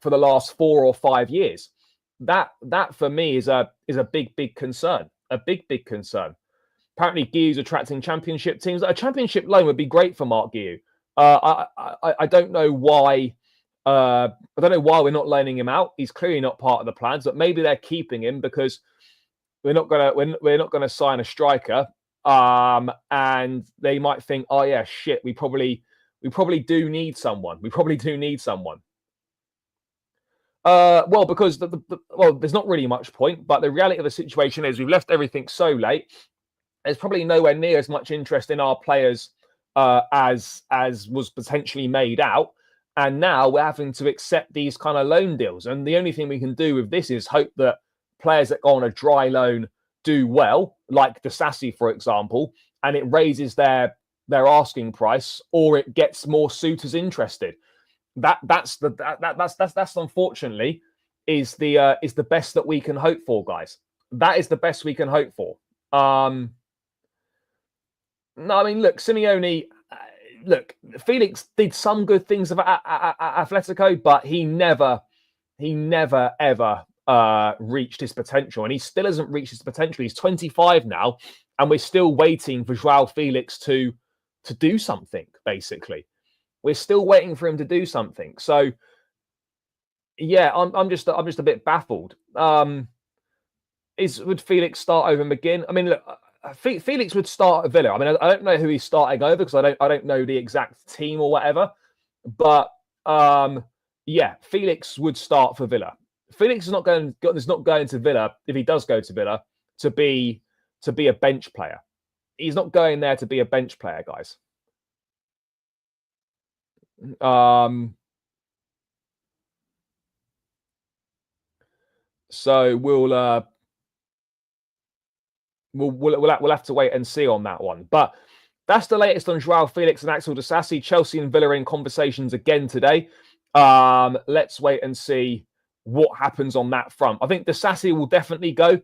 4 or 5 years. That for me is a big concern. A big concern. Apparently, Guiu's attracting championship teams. A championship loan would be great for Mark Guiu. I don't know why. I don't know why we're not loaning him out. He's clearly not part of the plans, but maybe they're keeping him because we're not gonna sign a striker. And they might think, oh yeah, shit, we probably do need someone. We probably do need someone. Well, because there's not really much point, but the reality of the situation is we've left everything so late. There's probably nowhere near as much interest in our players as was potentially made out. And now we're having to accept these kind of loan deals. And the only thing we can do with this is hope that players that go on a dry loan do well, like Disasi, for example, and it raises their asking price, or it gets more suitors interested. That's unfortunately is the best that we can hope for, guys. That is the best we can hope for. No, I mean, look, Simeone. Look, Felix did some good things at Atletico, but he never ever reached his potential, and he still hasn't reached his potential. He's 25 now, and we're still waiting for Joao Felix to do something. Basically, we're still waiting for him to do something. So, yeah, I'm just a bit baffled. Would Felix start over McGinn? I mean, look, Felix would start at Villa. I mean, I don't know who he's starting over because I don't know the exact team or whatever. But yeah, Felix would start for Villa. Felix is not going to Villa, if he does go to Villa, to be a bench player. He's not going there to be a bench player, guys. So we'll have to wait and see on that one. But that's the latest on Joao Felix and Axel Disasi. Chelsea and Villa in conversations again today. Let's wait and see what happens on that front. I think Disasi will definitely go.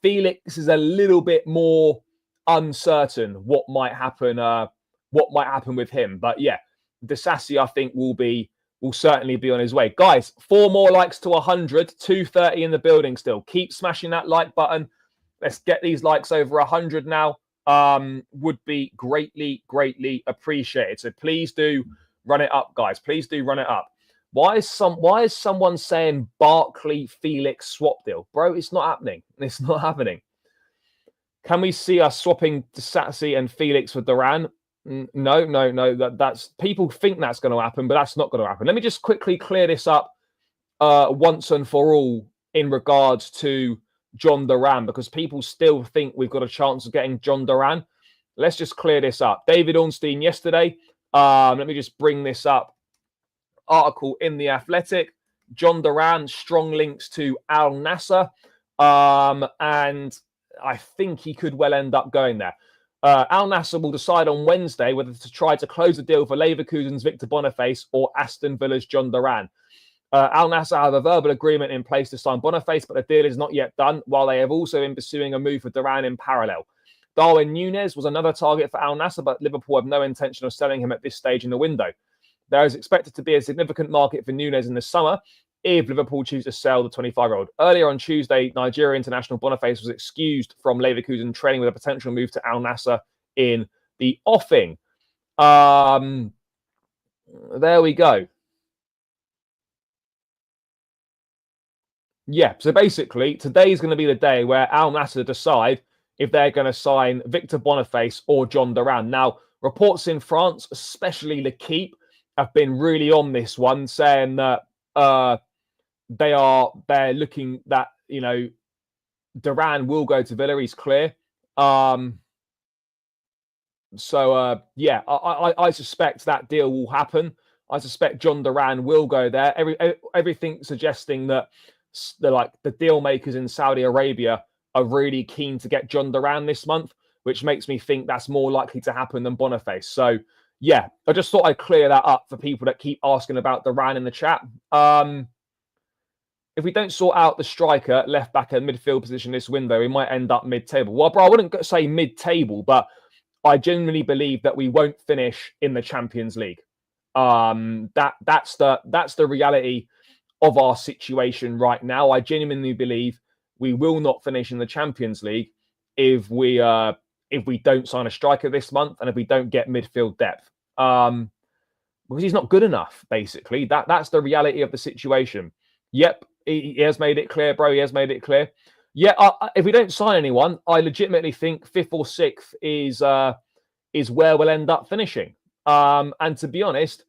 Felix is a little bit more uncertain what might happen with him. But yeah, Disasi, I think, will certainly be on his way. Guys, 4 more likes to 100, 230 in the building still. Keep smashing that like button. Let's get these likes over 100 now. Would be greatly appreciated. So please do run it up, guys. Please do run it up. Why is someone saying Barkley Felix swap deal? Bro, it's not happening. It's not happening. Can we see us swapping Disasi and Felix for Duran? No. That's people think that's going to happen, but that's not going to happen. Let me just quickly clear this up once and for all in regards to John Duran, because people still think we've got a chance of getting John Duran. Let's just clear this up. David Ornstein yesterday. Let me just bring this up. Article in The Athletic. John Duran, strong links to Al Nassr. And I think he could well end up going there. Al Nassr will decide on Wednesday whether to try to close the deal for Leverkusen's Victor Boniface or Aston Villa's John Duran. Al Nassr have a verbal agreement in place to sign Boniface, but the deal is not yet done, while they have also been pursuing a move for Duran in parallel. Darwin Núñez was another target for Al Nassr, but Liverpool have no intention of selling him at this stage in the window. There is expected to be a significant market for Núñez in the summer if Liverpool choose to sell the 25-year-old. Earlier on Tuesday, Nigeria international Boniface was excused from Leverkusen training with a potential move to Al Nassr in the offing. There we go. Yeah, so basically, today's going to be the day where Al Nassr decide if they're going to sign Victor Boniface or John Duran. Now, reports in France, especially L'Equipe, have been really on this one, saying that they're looking that, you know, Duran will go to Villa. He's clear. Yeah, I suspect that deal will happen. I suspect John Duran will go there. Everything suggesting that the deal makers in Saudi Arabia are really keen to get John Duran this month, which makes me think that's more likely to happen than Boniface. So yeah, I just thought I'd clear that up for people that keep asking about Duran in the chat. if we don't sort out the striker, left back, and midfield position this window, we might end up mid-table. Well, bro, I wouldn't say mid-table, but I genuinely believe that we won't finish in the Champions League. That's the reality of our situation right now. I genuinely believe we will not finish in the Champions League if we don't sign a striker this month and if we don't get midfield depth. Because he's not good enough, basically. That's the reality of the situation. Yep, he has made it clear, bro. He has made it clear. Yeah, if we don't sign anyone, I legitimately think 5th or 6th is where we'll end up finishing. And to be honest,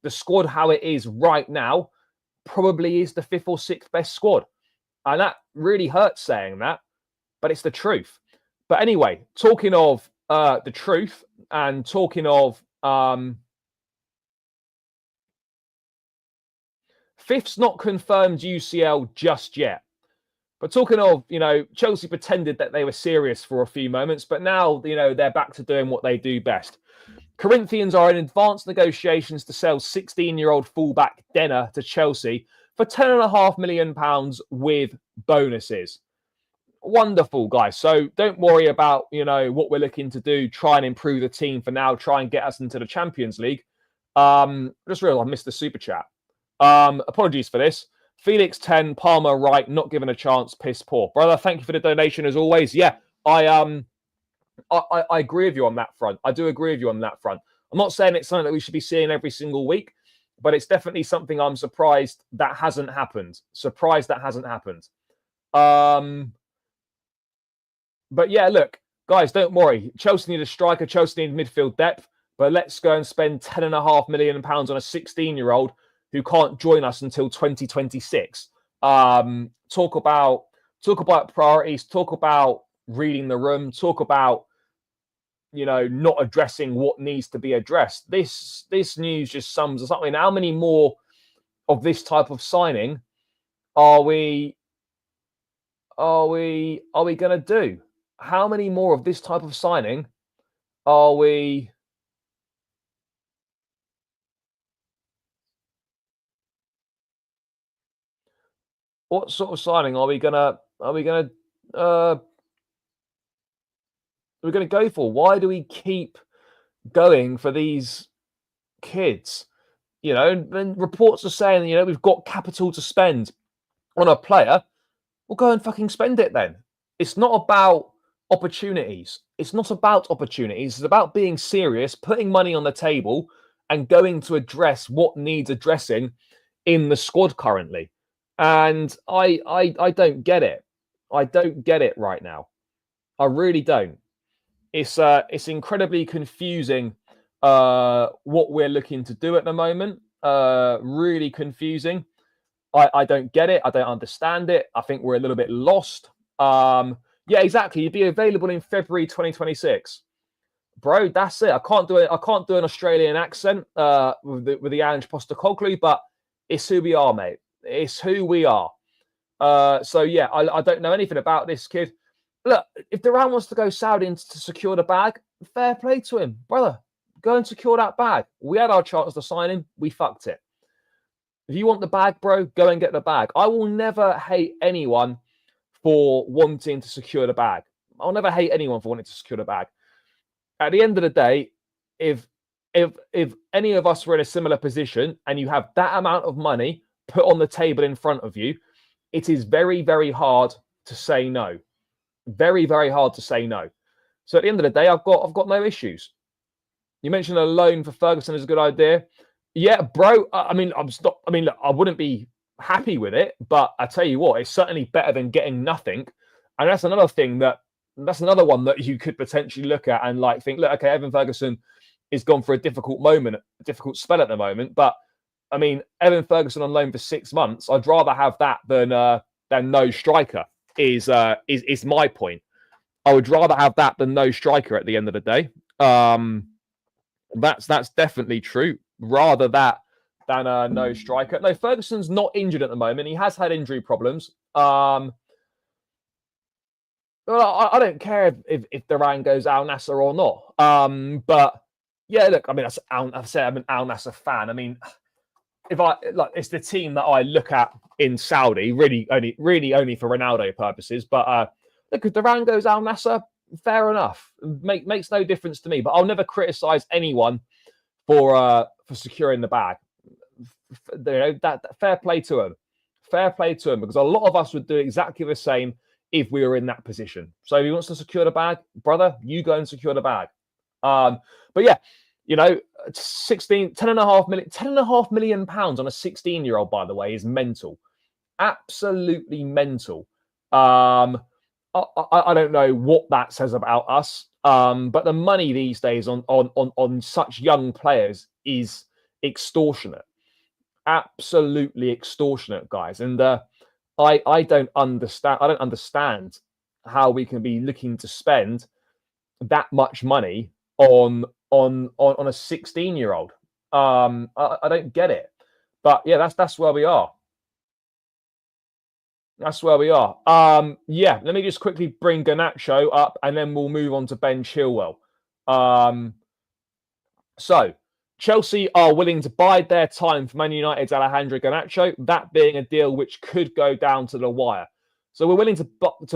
the squad how it is right now probably is the 5th or 6th best squad. And that really hurts saying that, but it's the truth. But anyway, talking of the truth and talking of 5th's not confirmed UCL just yet. But talking of, Chelsea pretended that they were serious for a few moments, but now, they're back to doing what they do best. Corinthians are in advanced negotiations to sell 16-year-old fullback Denner to Chelsea for £10.5 million with bonuses. Wonderful, guys. So don't worry about, what we're looking to do, try and improve the team for now, try and get us into the Champions League. Just realized I missed the super chat. Apologies for this. Felix 10, Palmer right, not given a chance, piss poor. Brother, thank you for the donation as always. Yeah, I agree with you on that front. I do agree with you on that front. I'm not saying it's something that we should be seeing every single week, but it's definitely something I'm surprised that hasn't happened. But yeah, look, guys, don't worry. Chelsea need a striker, Chelsea need midfield depth, but let's go and spend £10.5 million on a 16-year-old who can't join us until 2026. Talk about priorities, talk about reading the room, talk about, not addressing what needs to be addressed. This news just sums us up. I mean, how many more of this type of signing are we going to do? How many more of this type of signing are we? What sort of signing are we gonna go for? Why do we keep going for these kids? And reports are saying, we've got capital to spend on a player. Well, go and fucking spend it then. It's not about opportunities. It's about being serious, putting money on the table, and going to address what needs addressing in the squad currently. And I don't get it. I don't get it right now. I really don't. It's incredibly confusing what we're looking to do at the moment. Really confusing. I don't get it. I don't understand it. I think we're a little bit lost. Yeah, exactly. You'd be available in February 2026. Bro, that's it. I can't do an Australian accent with the Ange Postecoglou, but it's who we are, mate. It's who we are. So yeah, I don't know anything about this kid. Look, if Duran wants to go Saudi to secure the bag, fair play to him, brother. Go and secure that bag. We had our chance to sign him. We fucked it. If you want the bag, bro, go and get the bag. I will never hate anyone for wanting to secure the bag. I'll never hate anyone for wanting to secure the bag. At the end of the day, if any of us were in a similar position and you have that amount of money put on the table in front of you, it is very, very hard to say no. Very, very hard to say no. So at the end of the day, I've got no issues. You mentioned a loan for Ferguson is a good idea. Yeah, bro. Look, I wouldn't be happy with it, but I tell you what, it's certainly better than getting nothing. And that's another one that you could potentially look at and think, look, okay, Evan Ferguson is gone for a difficult spell at the moment. But I mean, Evan Ferguson on loan for 6 months, I'd rather have that than no striker. Is my point. I would rather have that than no striker at the end of the day. That's definitely true. Rather that than no striker. No, Ferguson's not injured at the moment. He has had injury problems. Well, I don't care if Duran goes Al Nassr or not. But yeah, look, I mean, I'm an Al Nassr fan. I mean, it's the team that I look at in Saudi, really only for Ronaldo purposes. But look, if Duran goes Al Nassr, fair enough. Makes no difference to me. But I'll never criticize anyone for securing the bag. That fair play to him. Fair play to him, because a lot of us would do exactly the same if we were in that position. So if he wants to secure the bag, brother, you go and secure the bag. But yeah, 10.5 million pounds on a 16-year-old, by the way, is mental. Absolutely mental. I don't know what that says about us. But the money these days on such young players is extortionate. Absolutely extortionate, guys. And I don't understand how we can be looking to spend that much money on a 16-year-old. I don't get it. But yeah, that's where we are. That's where we are. Yeah, let me just quickly bring Garnacho up, and then we'll move on to Ben Chilwell. So Chelsea are willing to bide their time for Man United's Alejandro Garnacho, that being a deal which could go down to the wire. So we're willing to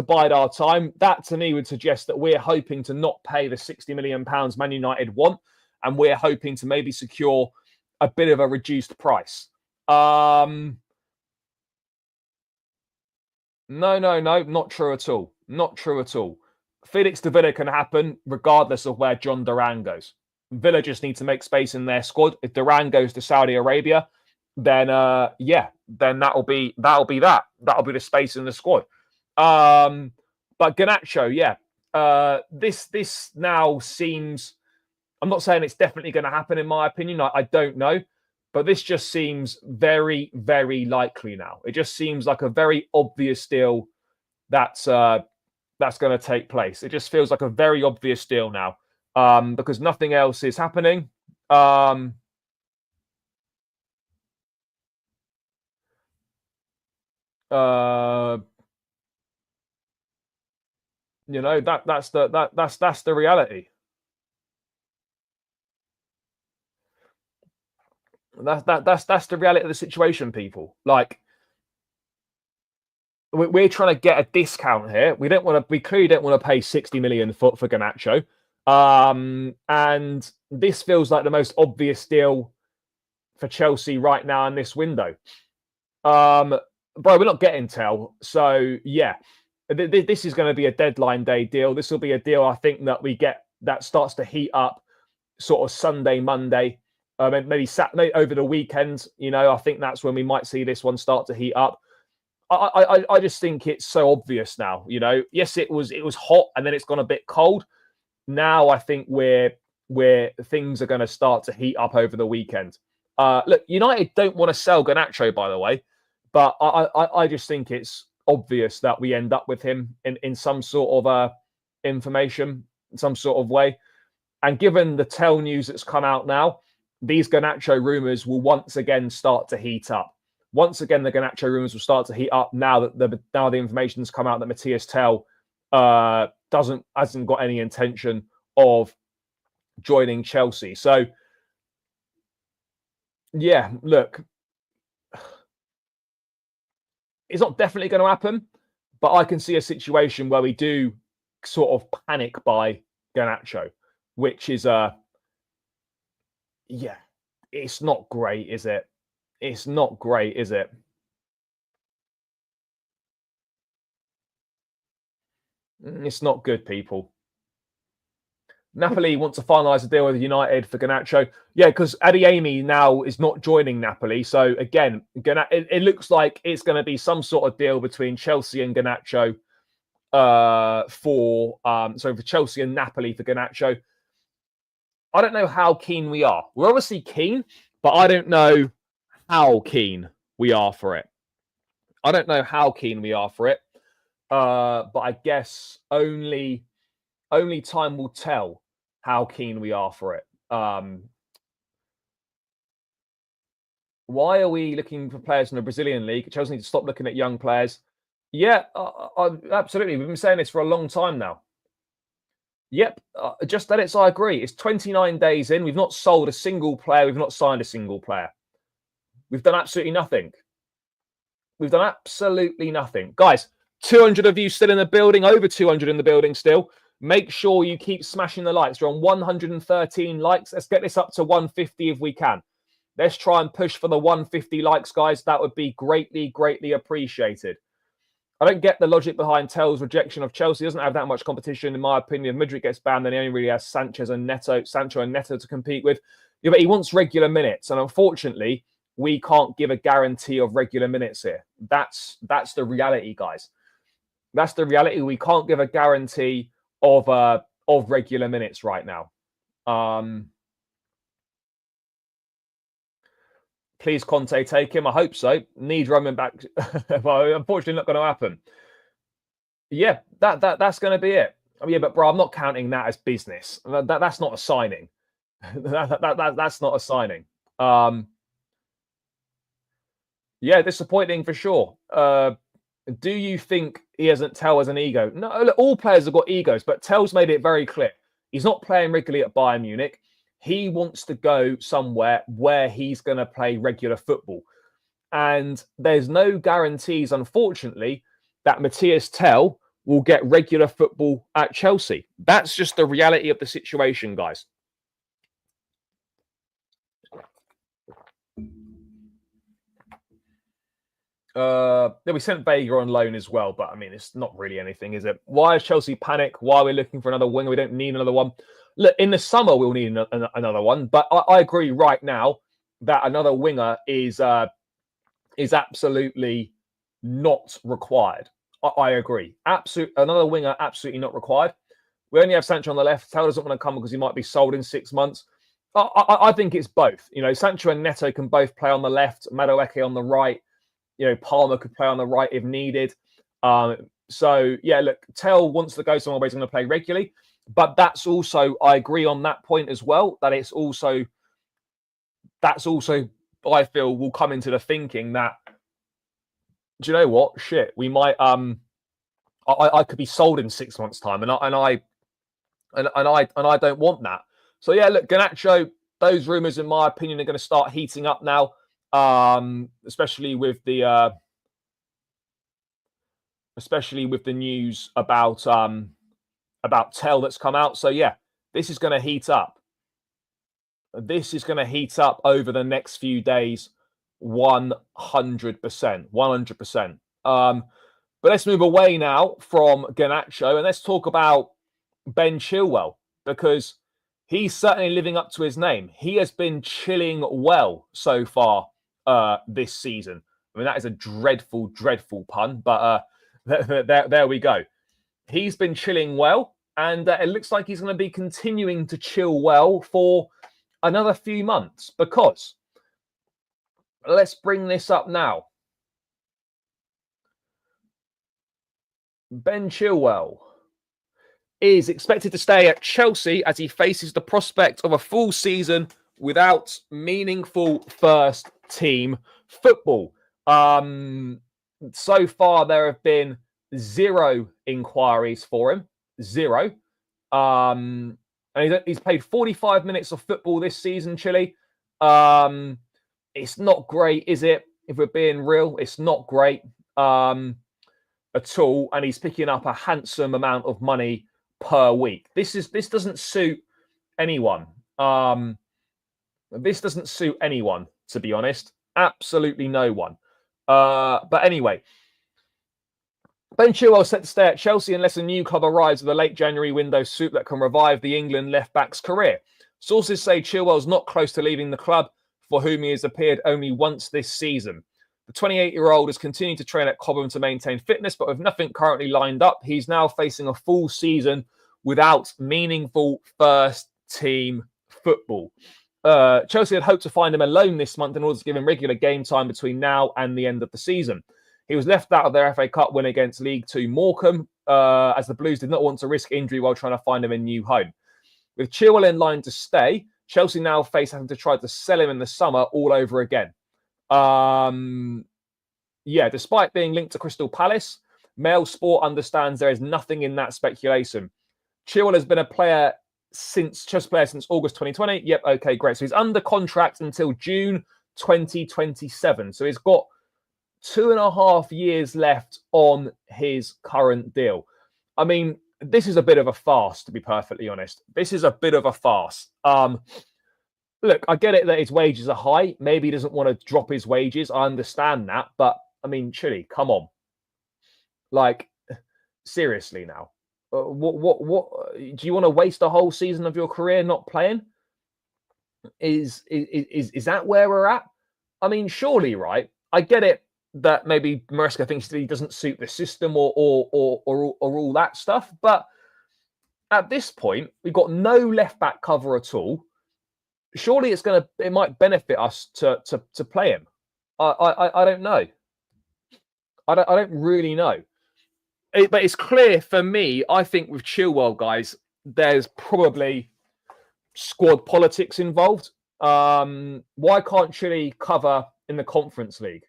bide our time. That, to me, would suggest that we're hoping to not pay the £60 million Man United want, and we're hoping to maybe secure a bit of a reduced price. No, not true at all. Not true at all. Felix to Villa can happen regardless of where John Duran goes. Villa just need to make space in their squad. If Duran goes to Saudi Arabia, then then that'll be that. That'll be the space in the squad. But Garnacho, this now seems. I'm not saying it's definitely going to happen, in my opinion. I don't know, but this just seems very, very likely now. It just seems like a very obvious deal that's going to take place. It just feels like a very obvious deal now. Because nothing else is happening. That's the reality. That's the reality of the situation, people. Like, we're trying to get a discount here. We clearly don't want to pay 60 million for Garnacho. And this feels like the most obvious deal for Chelsea right now in this window. Bro, we're not getting Tel. So, yeah, this is going to be a deadline day deal. This will be a deal, I think, that we get that starts to heat up sort of Sunday, Monday, maybe Saturday over the weekend. I think that's when we might see this one start to heat up. I just think it's so obvious now. Yes, it was hot and then it's gone a bit cold. Now I think where things are going to start to heat up over the weekend. Look, United don't want to sell Garnacho, by the way, but I just think it's obvious that we end up with him in some sort of information, some sort of way. And given the Tel news that's come out now, these Garnacho rumours will once again start to heat up. Once again, the Garnacho rumours will start to heat up now that the information's come out that Mathys Tel hasn't got any intention of joining Chelsea. So, yeah, look, it's not definitely going to happen, but I can see a situation where we do sort of panic buy Garnacho, which is it's not great, is it? It's not great, is it? It's not good, people. Napoli want to finalise a deal with United for Garnacho. Yeah, because Adeyemi now is not joining Napoli. So, again, it looks like it's going to be some sort of deal between Chelsea and Garnacho for Chelsea and Napoli for Garnacho. I don't know how keen we are. We're obviously keen, but I don't know how keen we are for it. I don't know how keen we are for it. But I guess only time will tell how keen we are for it. Why are we looking for players in the Brazilian league? Chelsea need to stop looking at young players. Yeah, absolutely. We've been saying this for a long time now. Yep, just that I agree. It's 29 days in. We've not sold a single player. We've not signed a single player. We've done absolutely nothing. We've done absolutely nothing. Guys, 200 of you still in the building, over 200 in the building still. Make sure you keep smashing the likes. We're on 113 likes. Let's get this up to 150 if we can. Let's try and push for the 150 likes, guys. That would be greatly, greatly appreciated. I don't get the logic behind Tel's rejection of Chelsea. He doesn't have that much competition, in my opinion. If Madrid gets banned, then he only really has Sancho and Neto to compete with. Yeah, but he wants regular minutes. And unfortunately, we can't give a guarantee of regular minutes here. That's the reality, guys. That's the reality. We can't give a guarantee of regular minutes right now. Please, Conte, take him. I hope so. Need Roman back. Well, unfortunately, not going to happen. Yeah, that's going to be it. Oh, yeah, but bro, I'm not counting that as business. That's not a signing. That's not a signing. Yeah, disappointing for sure. Do you think he hasn't Tel as an ego? No, look, all players have got egos, but Tel's made it very clear. He's not playing regularly at Bayern Munich. He wants to go somewhere where he's going to play regular football. And there's no guarantees, unfortunately, that Mathys Tel will get regular football at Chelsea. That's just the reality of the situation, guys. We sent Vega on loan as well, but I mean, it's not really anything, is it? Why is Chelsea panic? Why are we looking for another winger? We don't need another one. Look, in the summer, we'll need another one, but I agree right now that another winger is absolutely not required. I agree. Another winger, absolutely not required. We only have Sancho on the left. Tel doesn't want to come because he might be sold in 6 months. I think it's both. You know, Sancho and Neto can both play on the left, Madueke on the right. You know, Palmer could play on the right if needed. So, yeah, look, Tel wants to go somewhere where he's going to play regularly. But that's also, I agree on that point as well, that that's also, I feel, will come into the thinking that, do you know what? Shit, we might, I could be sold in 6 months' time, and I don't want that. So, yeah, look, Garnacho, those rumours, in my opinion, are going to start heating up now. Especially with the news about Tel that's come out. So yeah, this is going to heat up. This is going to heat up over the next few days, 100%, 100%. But let's move away now from Garnacho and let's talk about Ben Chilwell, because he's certainly living up to his name. He has been chilling well so far this season. I mean, that is a dreadful, dreadful pun, but there we go. He's been chilling well, and it looks like he's going to be continuing to chill well for another few months, because let's bring this up now. Ben Chilwell is expected to stay at Chelsea as he faces the prospect of a full season without meaningful first team football. So far, there have been 0 inquiries for him. 0. And he's played 45 minutes of football this season, Chile. It's not great, is it? If we're being real, it's not great at all. And he's picking up a handsome amount of money per week. This doesn't suit anyone. This doesn't suit anyone, to be honest. Absolutely no one. But anyway, Ben Chilwell set to stay at Chelsea unless a new club arrives with a late January window suit that can revive the England left-back's career. Sources say Chilwell's not close to leaving the club, for whom he has appeared only once this season. The 28-year-old has continued to train at Cobham to maintain fitness, but with nothing currently lined up, he's now facing a full season without meaningful first-team football. Chelsea had hoped to find him a loan this month in order to give him regular game time between now and the end of the season. He was left out of their FA Cup win against League Two Morecambe, as the Blues did not want to risk injury while trying to find him a new home. With Chilwell in line to stay, Chelsea now face having to try to sell him in the summer all over again. Despite being linked to Crystal Palace, Mail Sport understands there is nothing in that speculation. Chilwell has been a player since August 2020. Yep, okay, great. So he's under contract until June 2027. So he's got 2.5 years left on his current deal. I mean, this is a bit of a farce, to be perfectly honest. This is a bit of a farce. Look, I get it that his wages are high. Maybe he doesn't want to drop his wages. I understand that. But, I mean, Chile, come on. Like, seriously now. What do you want to waste a whole season of your career not playing? Is that where we're at? I mean, surely, right? I get it that maybe Maresca thinks that he doesn't suit the system or all that stuff, but at this point, we've got no left back cover at all. Surely it might benefit us to play him. I don't know. I don't really know. But it's clear for me, I think with Chilwell, guys, there's probably squad politics involved. Why can't Chile cover in the Conference League?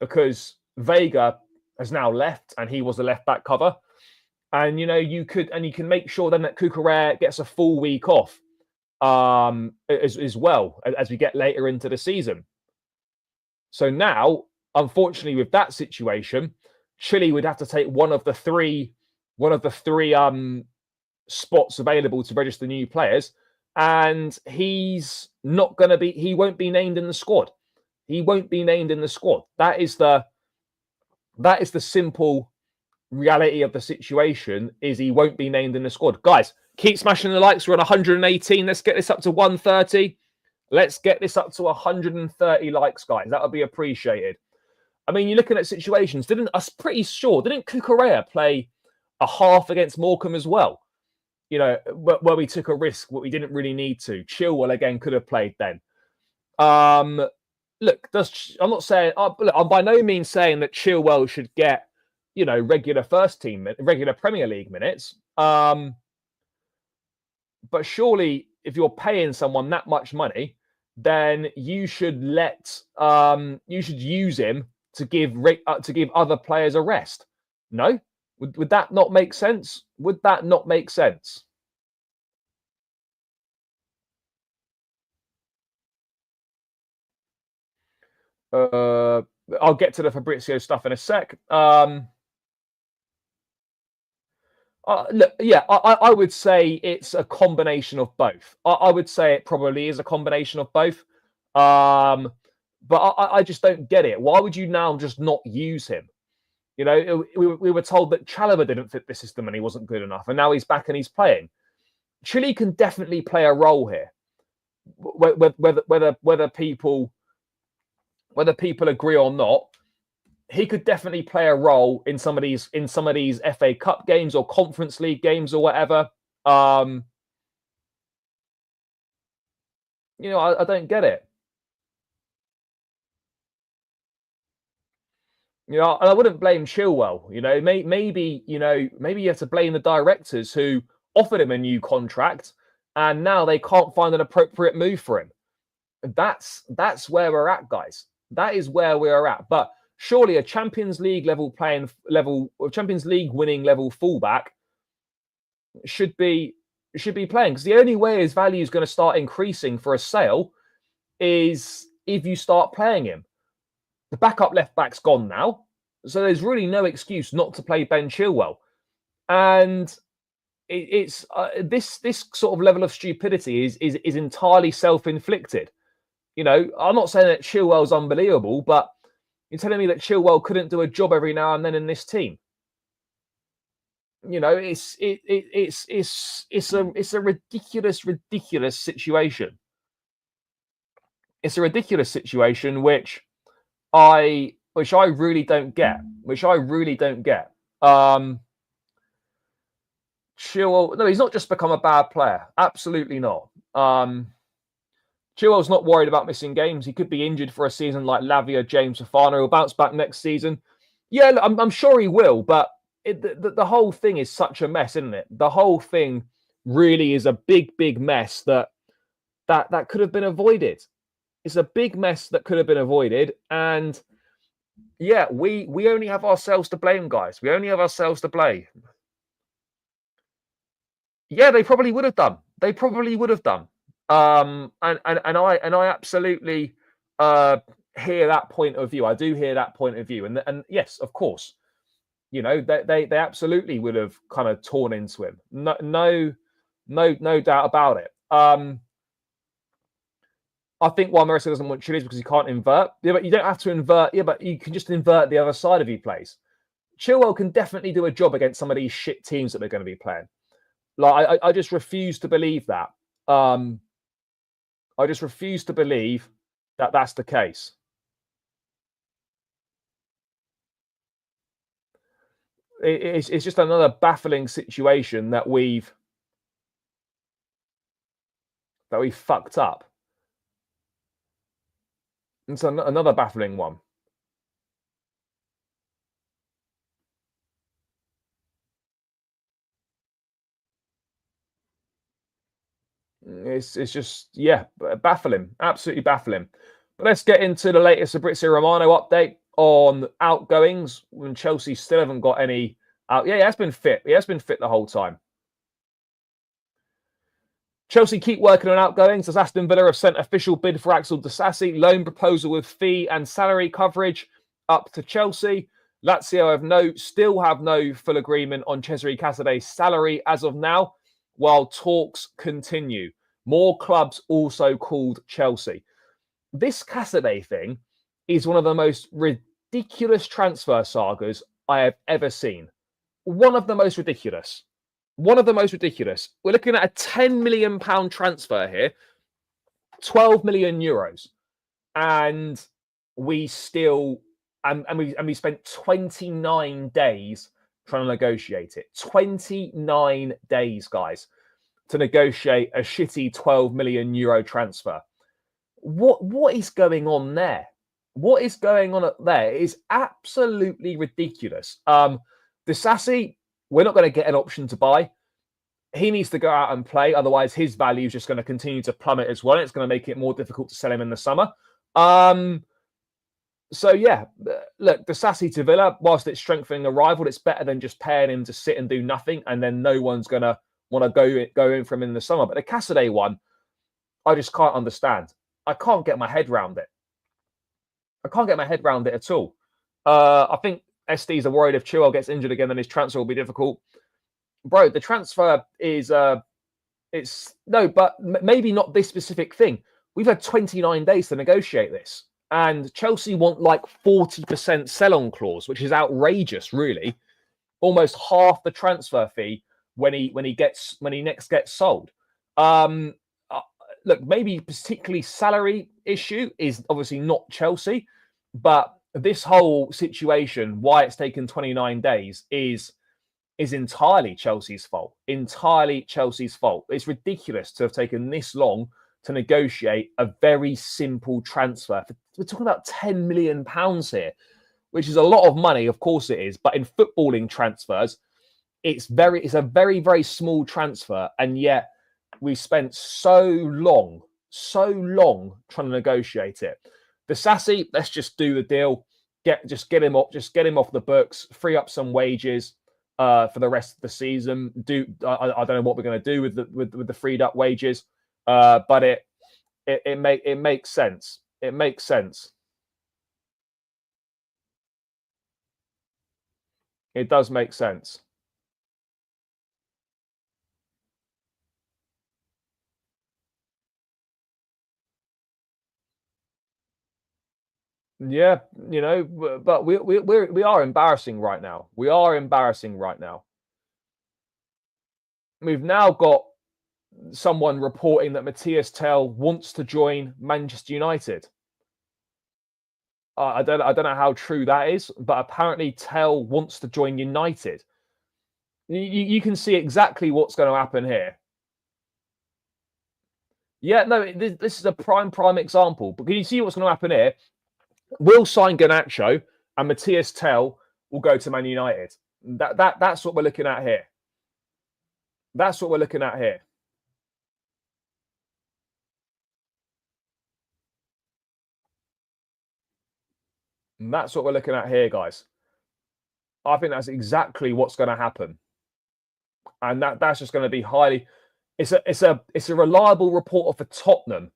Because Vega has now left and he was the left back cover. And, you can make sure then that Cucurella gets a full week off as well as we get later into the season. So now, unfortunately, with that situation, Chile would have to take one of the three spots available to register new players, and he won't be named in the squad. He won't be named in the squad. That is the simple reality of the situation. Is he won't be named in the squad. Guys, keep smashing the likes. We're on 118. Let's get this up to 130. Let's get this up to 130 likes, guys. That would be appreciated. I mean, you're looking at situations. Didn't Cucurella play a half against Morecambe as well? Where we took a risk, what we didn't really need to. Chilwell again could have played then. Look, I'm not saying. I'm by no means saying that Chilwell should get, regular first team, regular Premier League minutes. But surely, if you're paying someone that much money, then you should use him to give other players a rest. No? Would that not make sense? Would that not make sense? I'll get to the Fabrizio stuff in a sec. I would say it's a combination of both. I would say it probably is a combination of both. But I just don't get it. Why would you now just not use him? We were told that Chalobah didn't fit the system and he wasn't good enough, and now he's back and he's playing. Chile can definitely play a role here, whether people agree or not. He could definitely play a role in some of these FA Cup games or Conference League games or whatever. I don't get it. And I wouldn't blame Chilwell. Maybe you have to blame the directors who offered him a new contract, and now they can't find an appropriate move for him. That's where we're at, guys. That is where we are at. But surely a Champions League Champions League winning level fullback should be playing, because the only way his value is going to start increasing for a sale is if you start playing him. The backup left back's gone now, so there's really no excuse not to play Ben Chilwell. And it's this sort of level of stupidity is entirely self-inflicted. I'm not saying that Chilwell's unbelievable, but you're telling me that Chilwell couldn't do a job every now and then in this team. It's a ridiculous situation. It's a ridiculous situation which I really don't get. Chilwell, no, he's not just become a bad player. Absolutely not. Chilwell's not worried about missing games. He could be injured for a season like Lavia, James Fofana. He'll bounce back next season. Yeah, I'm sure he will, but the whole thing is such a mess, isn't it? The whole thing really is a big mess that could have been avoided. It's a big mess that could have been avoided. And yeah, we only have ourselves to blame, guys. We only have ourselves to blame. Yeah, they probably would have done. And I absolutely hear that point of view. I do hear that point of view, and yes, of course, you know, they absolutely would have kind of torn into him. No doubt about it. I think why Mauricio doesn't want Chile is because he can't invert. Yeah, but you don't have to invert. Yeah, but you can just invert the other side of your plays. Chilwell can definitely do a job against some of these shit teams that they're going to be playing. Like, I just refuse to believe that. I just refuse to believe that that's the case. It's just another baffling situation that we've fucked up. It's another baffling one. It's just, yeah, baffling, absolutely baffling. But let's get into the latest Fabrizio Romano update on outgoings when Chelsea still haven't got any out. Yeah, he has been fit. He has been fit the whole time. Chelsea keep working on outgoings as Aston Villa have sent official bid for Felix and Disasi, loan proposal with fee and salary coverage up to Chelsea. Lazio still have no full agreement on Cesare Casadei's salary as of now, while talks continue. More clubs also called Chelsea. This Casadei thing is one of the most ridiculous transfer sagas I have ever seen. One of the most ridiculous. One of the most ridiculous. We're looking at a £10 million transfer here, 12 million euros. And we still, and we spent 29 days trying to negotiate it. 29 days, guys, to negotiate a shitty 12 million euro transfer. What is going on there? What is going on there? It is absolutely ridiculous. Disasi, we're not going to get an option to buy. He needs to go out and play. Otherwise, his value is just going to continue to plummet as well. It's going to make it more difficult to sell him in the summer. So, yeah, look, Disasi to Villa, whilst it's strengthening a rival, it's better than just paying him to sit and do nothing, and then no one's going to want to go in for him in the summer. But the Casadei one, I just can't understand. I can't get my head around it. I can't get my head around it at all. I think SDs are worried if Chilwell gets injured again, then his transfer will be difficult. Bro, the transfer is but maybe not this specific thing. We've had 29 days to negotiate this, and Chelsea want like 40% sell-on clause, which is outrageous, really. Almost half the transfer fee when he next gets sold. Look, maybe particularly salary issue is obviously not Chelsea, but this whole situation, why it's taken 29 days, is entirely Chelsea's fault. Entirely Chelsea's fault. It's ridiculous to have taken this long to negotiate a very simple transfer. We're talking about £10 million here, which is a lot of money. Of course it is. But in footballing transfers, it's a very, very small transfer. And yet we spent so long trying to negotiate it. Disasi, let's just do the deal. Get him off the books, free up some wages for the rest of the season. I don't know what we're going to do with the freed up wages, but it makes sense. It makes sense. It does make sense. Yeah, you know, but we are embarrassing right now. We are embarrassing right now. We've now got someone reporting that Mathys Tel wants to join Manchester United. I don't know how true that is, but apparently Tel wants to join United. You can see exactly what's going to happen here. Yeah, no, this is a prime example. But can you see what's going to happen here? We'll sign Garnacho, and Mathys Tel will go to Man United. That's what we're looking at here. That's what we're looking at here. And that's what we're looking at here, guys. I think that's exactly what's going to happen, and that's just going to be highly. It's a reliable reporter for Tottenham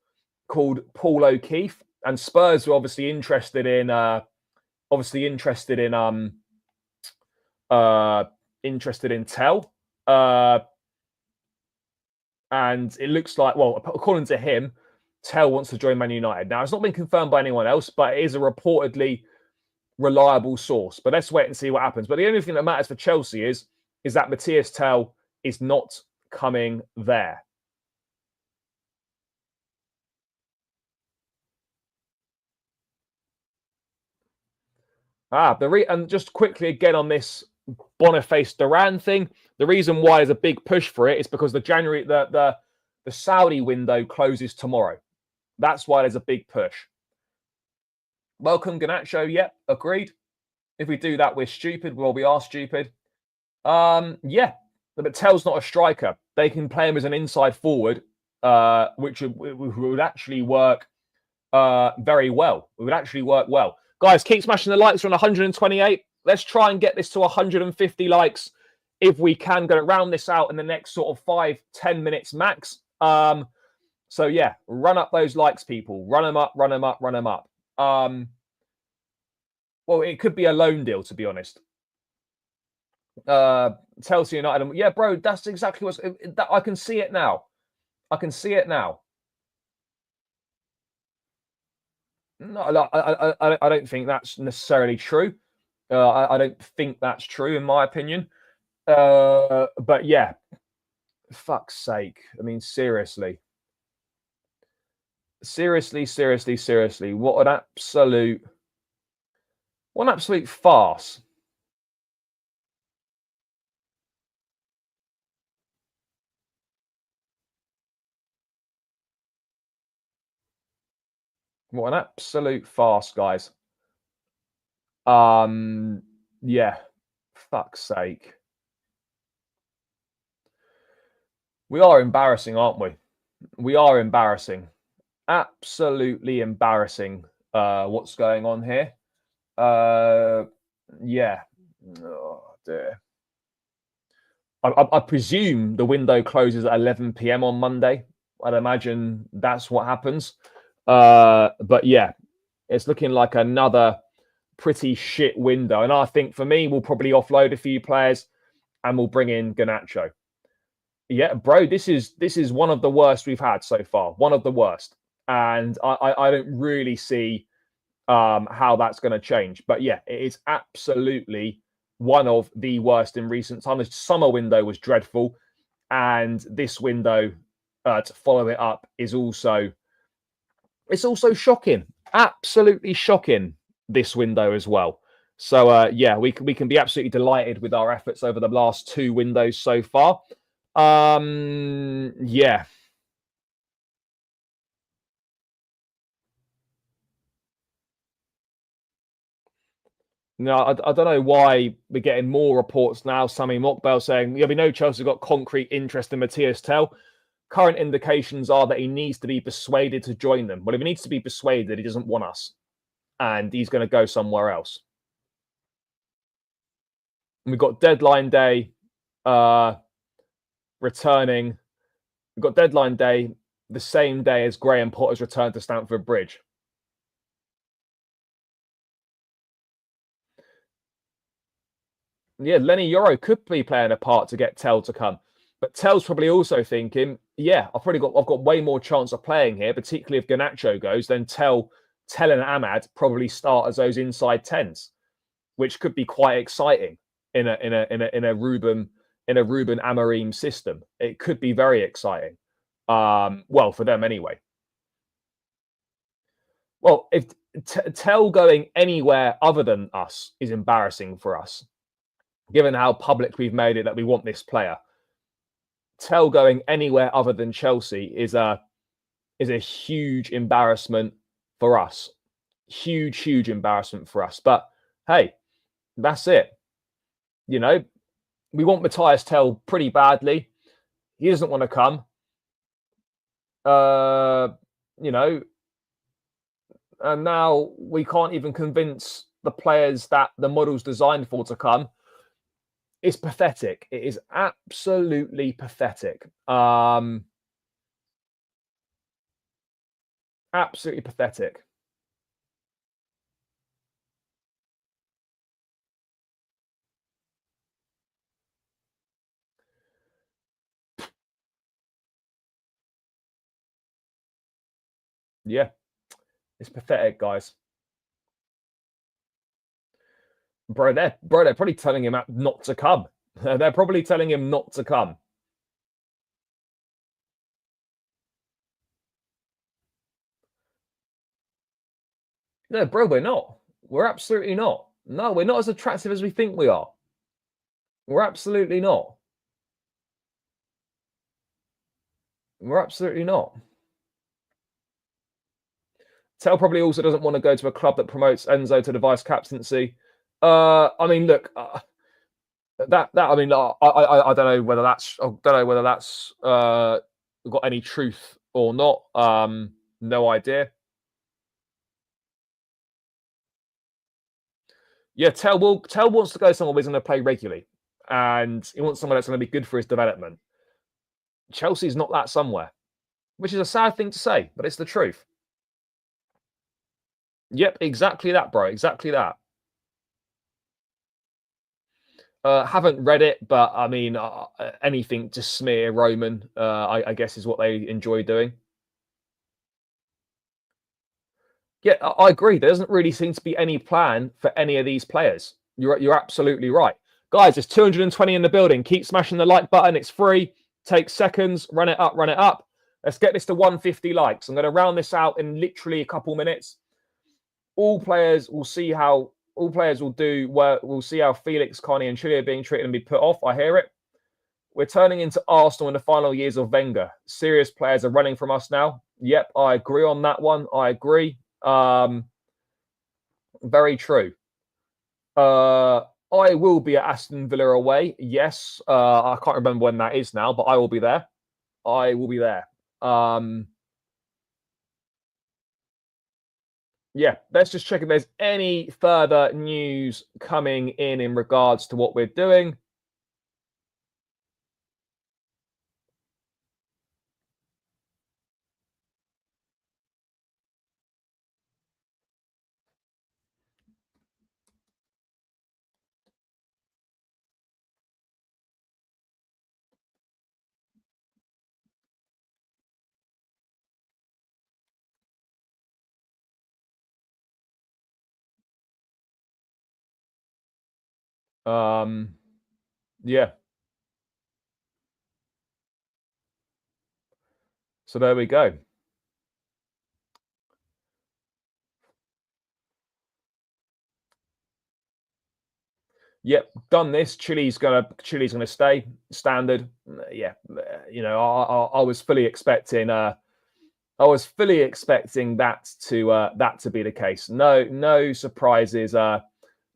called Paul O'Keefe. and Spurs were obviously interested in Tel. And it looks like, well, according to him, Tel wants to join Man United. Now, it's not been confirmed by anyone else, but it is a reportedly reliable source. But let's wait and see what happens. But the only thing that matters for Chelsea is that Mathys Tel is not coming there. And just quickly again on this Boniface Duran thing, the reason why there's a big push for it is because the Saudi window closes tomorrow. That's why there's a big push. Welcome, Garnacho. Yep, agreed. If we do that, we're stupid. Well, we are stupid. Yeah, but Tel's not a striker. They can play him as an inside forward, which would actually work very well. It would actually work well. Guys, keep smashing the likes. We're on 128. Let's try and get this to 150 likes if we can. Going to round this out in the next sort of 5-10 minutes max. So yeah, run up those likes, people. Run them up, run them up, run them up. Well, it could be a loan deal, to be honest. Chelsea United. Yeah, bro, that's exactly what's... I can see it now. I can see it now. No, I don't think that's necessarily true. I don't think that's true, in my opinion. But yeah, fuck's sake. I mean, seriously. Seriously. What an absolute farce. What an absolute farce, guys. Yeah, fuck's sake. We are embarrassing, aren't we? We are embarrassing. Absolutely embarrassing what's going on here. Yeah. Oh, dear. I presume the window closes at 11 p.m. on Monday. I'd imagine that's what happens. But yeah, it's looking like another pretty shit window. And I think for me, we'll probably offload a few players and we'll bring in Garnacho. Yeah, bro, this is one of the worst we've had so far. One of the worst. And I don't really see how that's going to change. But yeah, it is absolutely one of the worst in recent time. The summer window was dreadful. And this window, to follow it up, is also... It's also shocking. Absolutely shocking, this window as well. So, yeah, we can be absolutely delighted with our efforts over the last two windows so far. Yeah. No, I don't know why we're getting more reports now. Sami Mokbel saying, yeah, we know Chelsea got concrete interest in Mathys Tel. Current indications are that he needs to be persuaded to join them. Well, if he needs to be persuaded, he doesn't want us. And he's going to go somewhere else. And we've got deadline day returning. We've got deadline day the same day as Graham Potter's return to Stamford Bridge. Yeah, Lenny Yoro could be playing a part to get Tel to come. But Tel's probably also thinking, yeah, I've got way more chance of playing here, particularly if Garnacho goes, then Tel and Ahmad probably start as those inside tens, which could be quite exciting in a Ruben Amorim system. It could be very exciting. Well, for them anyway. Well, if Tel going anywhere other than us is embarrassing for us, given how public we've made it that we want this player. Tel going anywhere other than Chelsea is a huge embarrassment for us. Huge embarrassment for us. But hey, that's it. You know, we want Mathys Tel pretty badly. He doesn't want to come. You know, and now we can't even convince the players that the model's designed for to come. It's pathetic. It is absolutely pathetic. Absolutely pathetic. Yeah, it's pathetic, guys. Bro, they're probably telling him not to come. They're probably telling him not to come. No, bro, we're not. We're absolutely not. No, we're not as attractive as we think we are. We're absolutely not. We're absolutely not. Tel probably also doesn't want to go to a club that promotes Enzo to the vice captaincy. I mean, look, I mean, I don't know whether that's got any truth or not. No idea. Yeah, Tel wants to go somewhere where he's going to play regularly, and he wants someone that's going to be good for his development. Chelsea's not that somewhere, which is a sad thing to say, but it's the truth. Yep, exactly that, bro. Exactly that. Haven't read it, but I mean, anything to smear Roman, I guess, is what they enjoy doing. Yeah, I agree. There doesn't really seem to be any plan for any of these players. You're absolutely right. Guys, there's 220 in the building. Keep smashing the like button. It's free. Takes seconds. Run it up, run it up. Let's get this to 150 likes. I'm going to round this out in literally a couple minutes. All players will see how we'll see how Felix, Carney, and Chilwell are being treated and be put off. I hear it. We're turning into Arsenal in the final years of Wenger. Serious players are running from us now. Yep, I agree on that one. I agree. Very true. I will be at Aston Villa away. Yes. I can't remember when that is now, but I will be there. I will be there. Yeah, let's just check if there's any further news coming in regards to what we're doing. Yeah. So there we go. Yep, done this. Chili's gonna stay standard. Yeah, you know, I was fully expecting that to be the case. No surprises.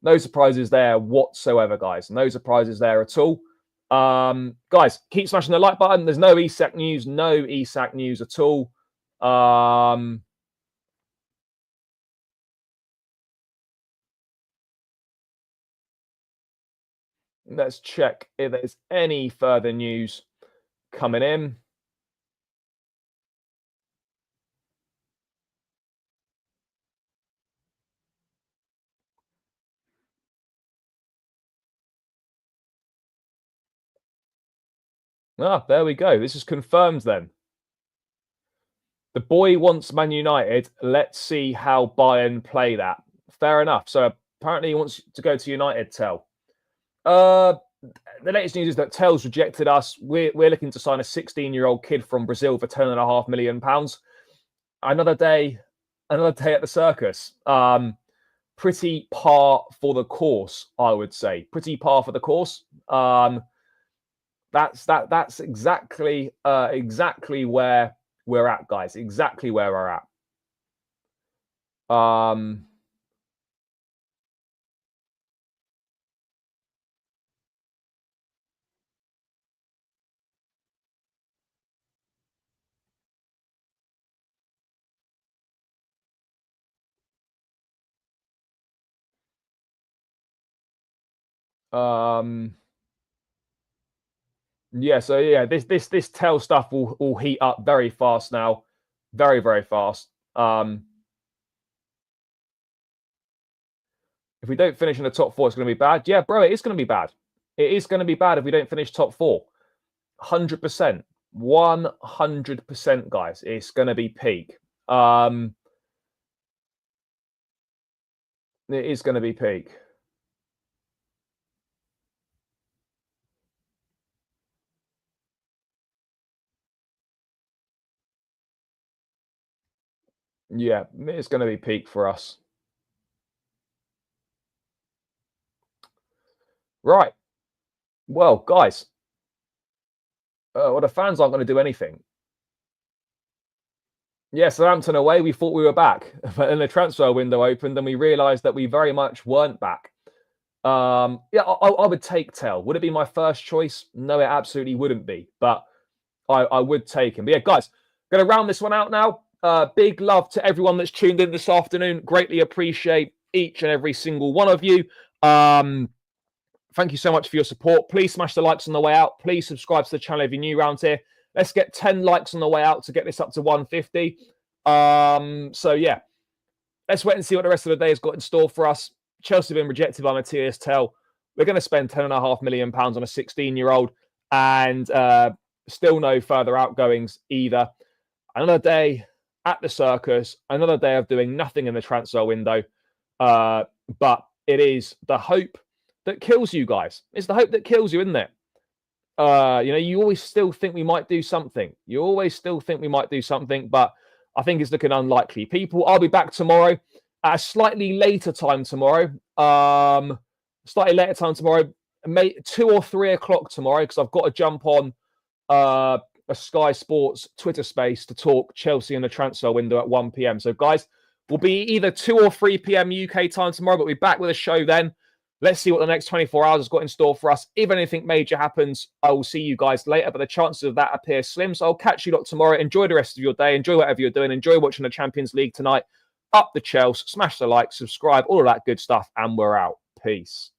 No surprises there whatsoever, guys. No surprises there at all. Guys, keep smashing the like button. There's no ESAC news. No ESAC news at all. Let's check if there's any further news coming in. Ah, there we go. This is confirmed then. The boy wants Man United. Let's see how Bayern play that. Fair enough. So apparently he wants to go to United, Tel. The latest news is that Tel's rejected us. We're looking to sign a 16-year-old kid from Brazil for £10.5 million. Another day at the circus. Pretty par for the course, I would say. Pretty par for the course. That's exactly where we're at, guys. Exactly where we're at. Yeah, so yeah, this Tel stuff will heat up very fast now. Very, very fast. If we don't finish in the top four, it's going to be bad. Yeah, bro, it is going to be bad. It is going to be bad if we don't finish top four. 100%. 100%, guys. It's going to be peak. It is going to be peak. Yeah, it's going to be peak for us. Right. Well, guys, well, the fans aren't going to do anything. Yeah, Southampton away, we thought we were back. But then the transfer window opened and we realised that we very much weren't back. Yeah, I would take Tel. Would it be my first choice? No, it absolutely wouldn't be. But I would take him. But yeah, guys, going to round this one out now. Big love to everyone that's tuned in this afternoon. Greatly appreciate each and every single one of you. Thank you so much for your support. Please smash the likes on the way out. Please subscribe to the channel if you're new around here. Let's get 10 likes on the way out to get this up to 150. So yeah, let's wait and see what the rest of the day has got in store for us. Chelsea have been rejected by Mathys Tel. We're going to spend £10.5 million on a 16-year-old and still no further outgoings either. Another day at the circus, another day of doing nothing in the transfer window. But it is the hope that kills you guys. It's the hope that kills you, isn't it? You always still think we might do something. You always still think we might do something, but I think it's looking unlikely. People, I'll be back tomorrow at a slightly later time tomorrow. Slightly later time tomorrow, 2 or 3 o'clock tomorrow, because I've got to jump on a Sky Sports Twitter space to talk Chelsea in the transfer window at 1 p.m. So, guys, we'll be either 2 or 3 p.m. UK time tomorrow, but we'll be back with a show then. Let's see what the next 24 hours has got in store for us. If anything major happens, I will see you guys later, but the chances of that appear slim. So I'll catch you lot tomorrow. Enjoy the rest of your day. Enjoy whatever you're doing. Enjoy watching the Champions League tonight. Up the Chelsea. Smash the like, subscribe, all of that good stuff, and we're out. Peace.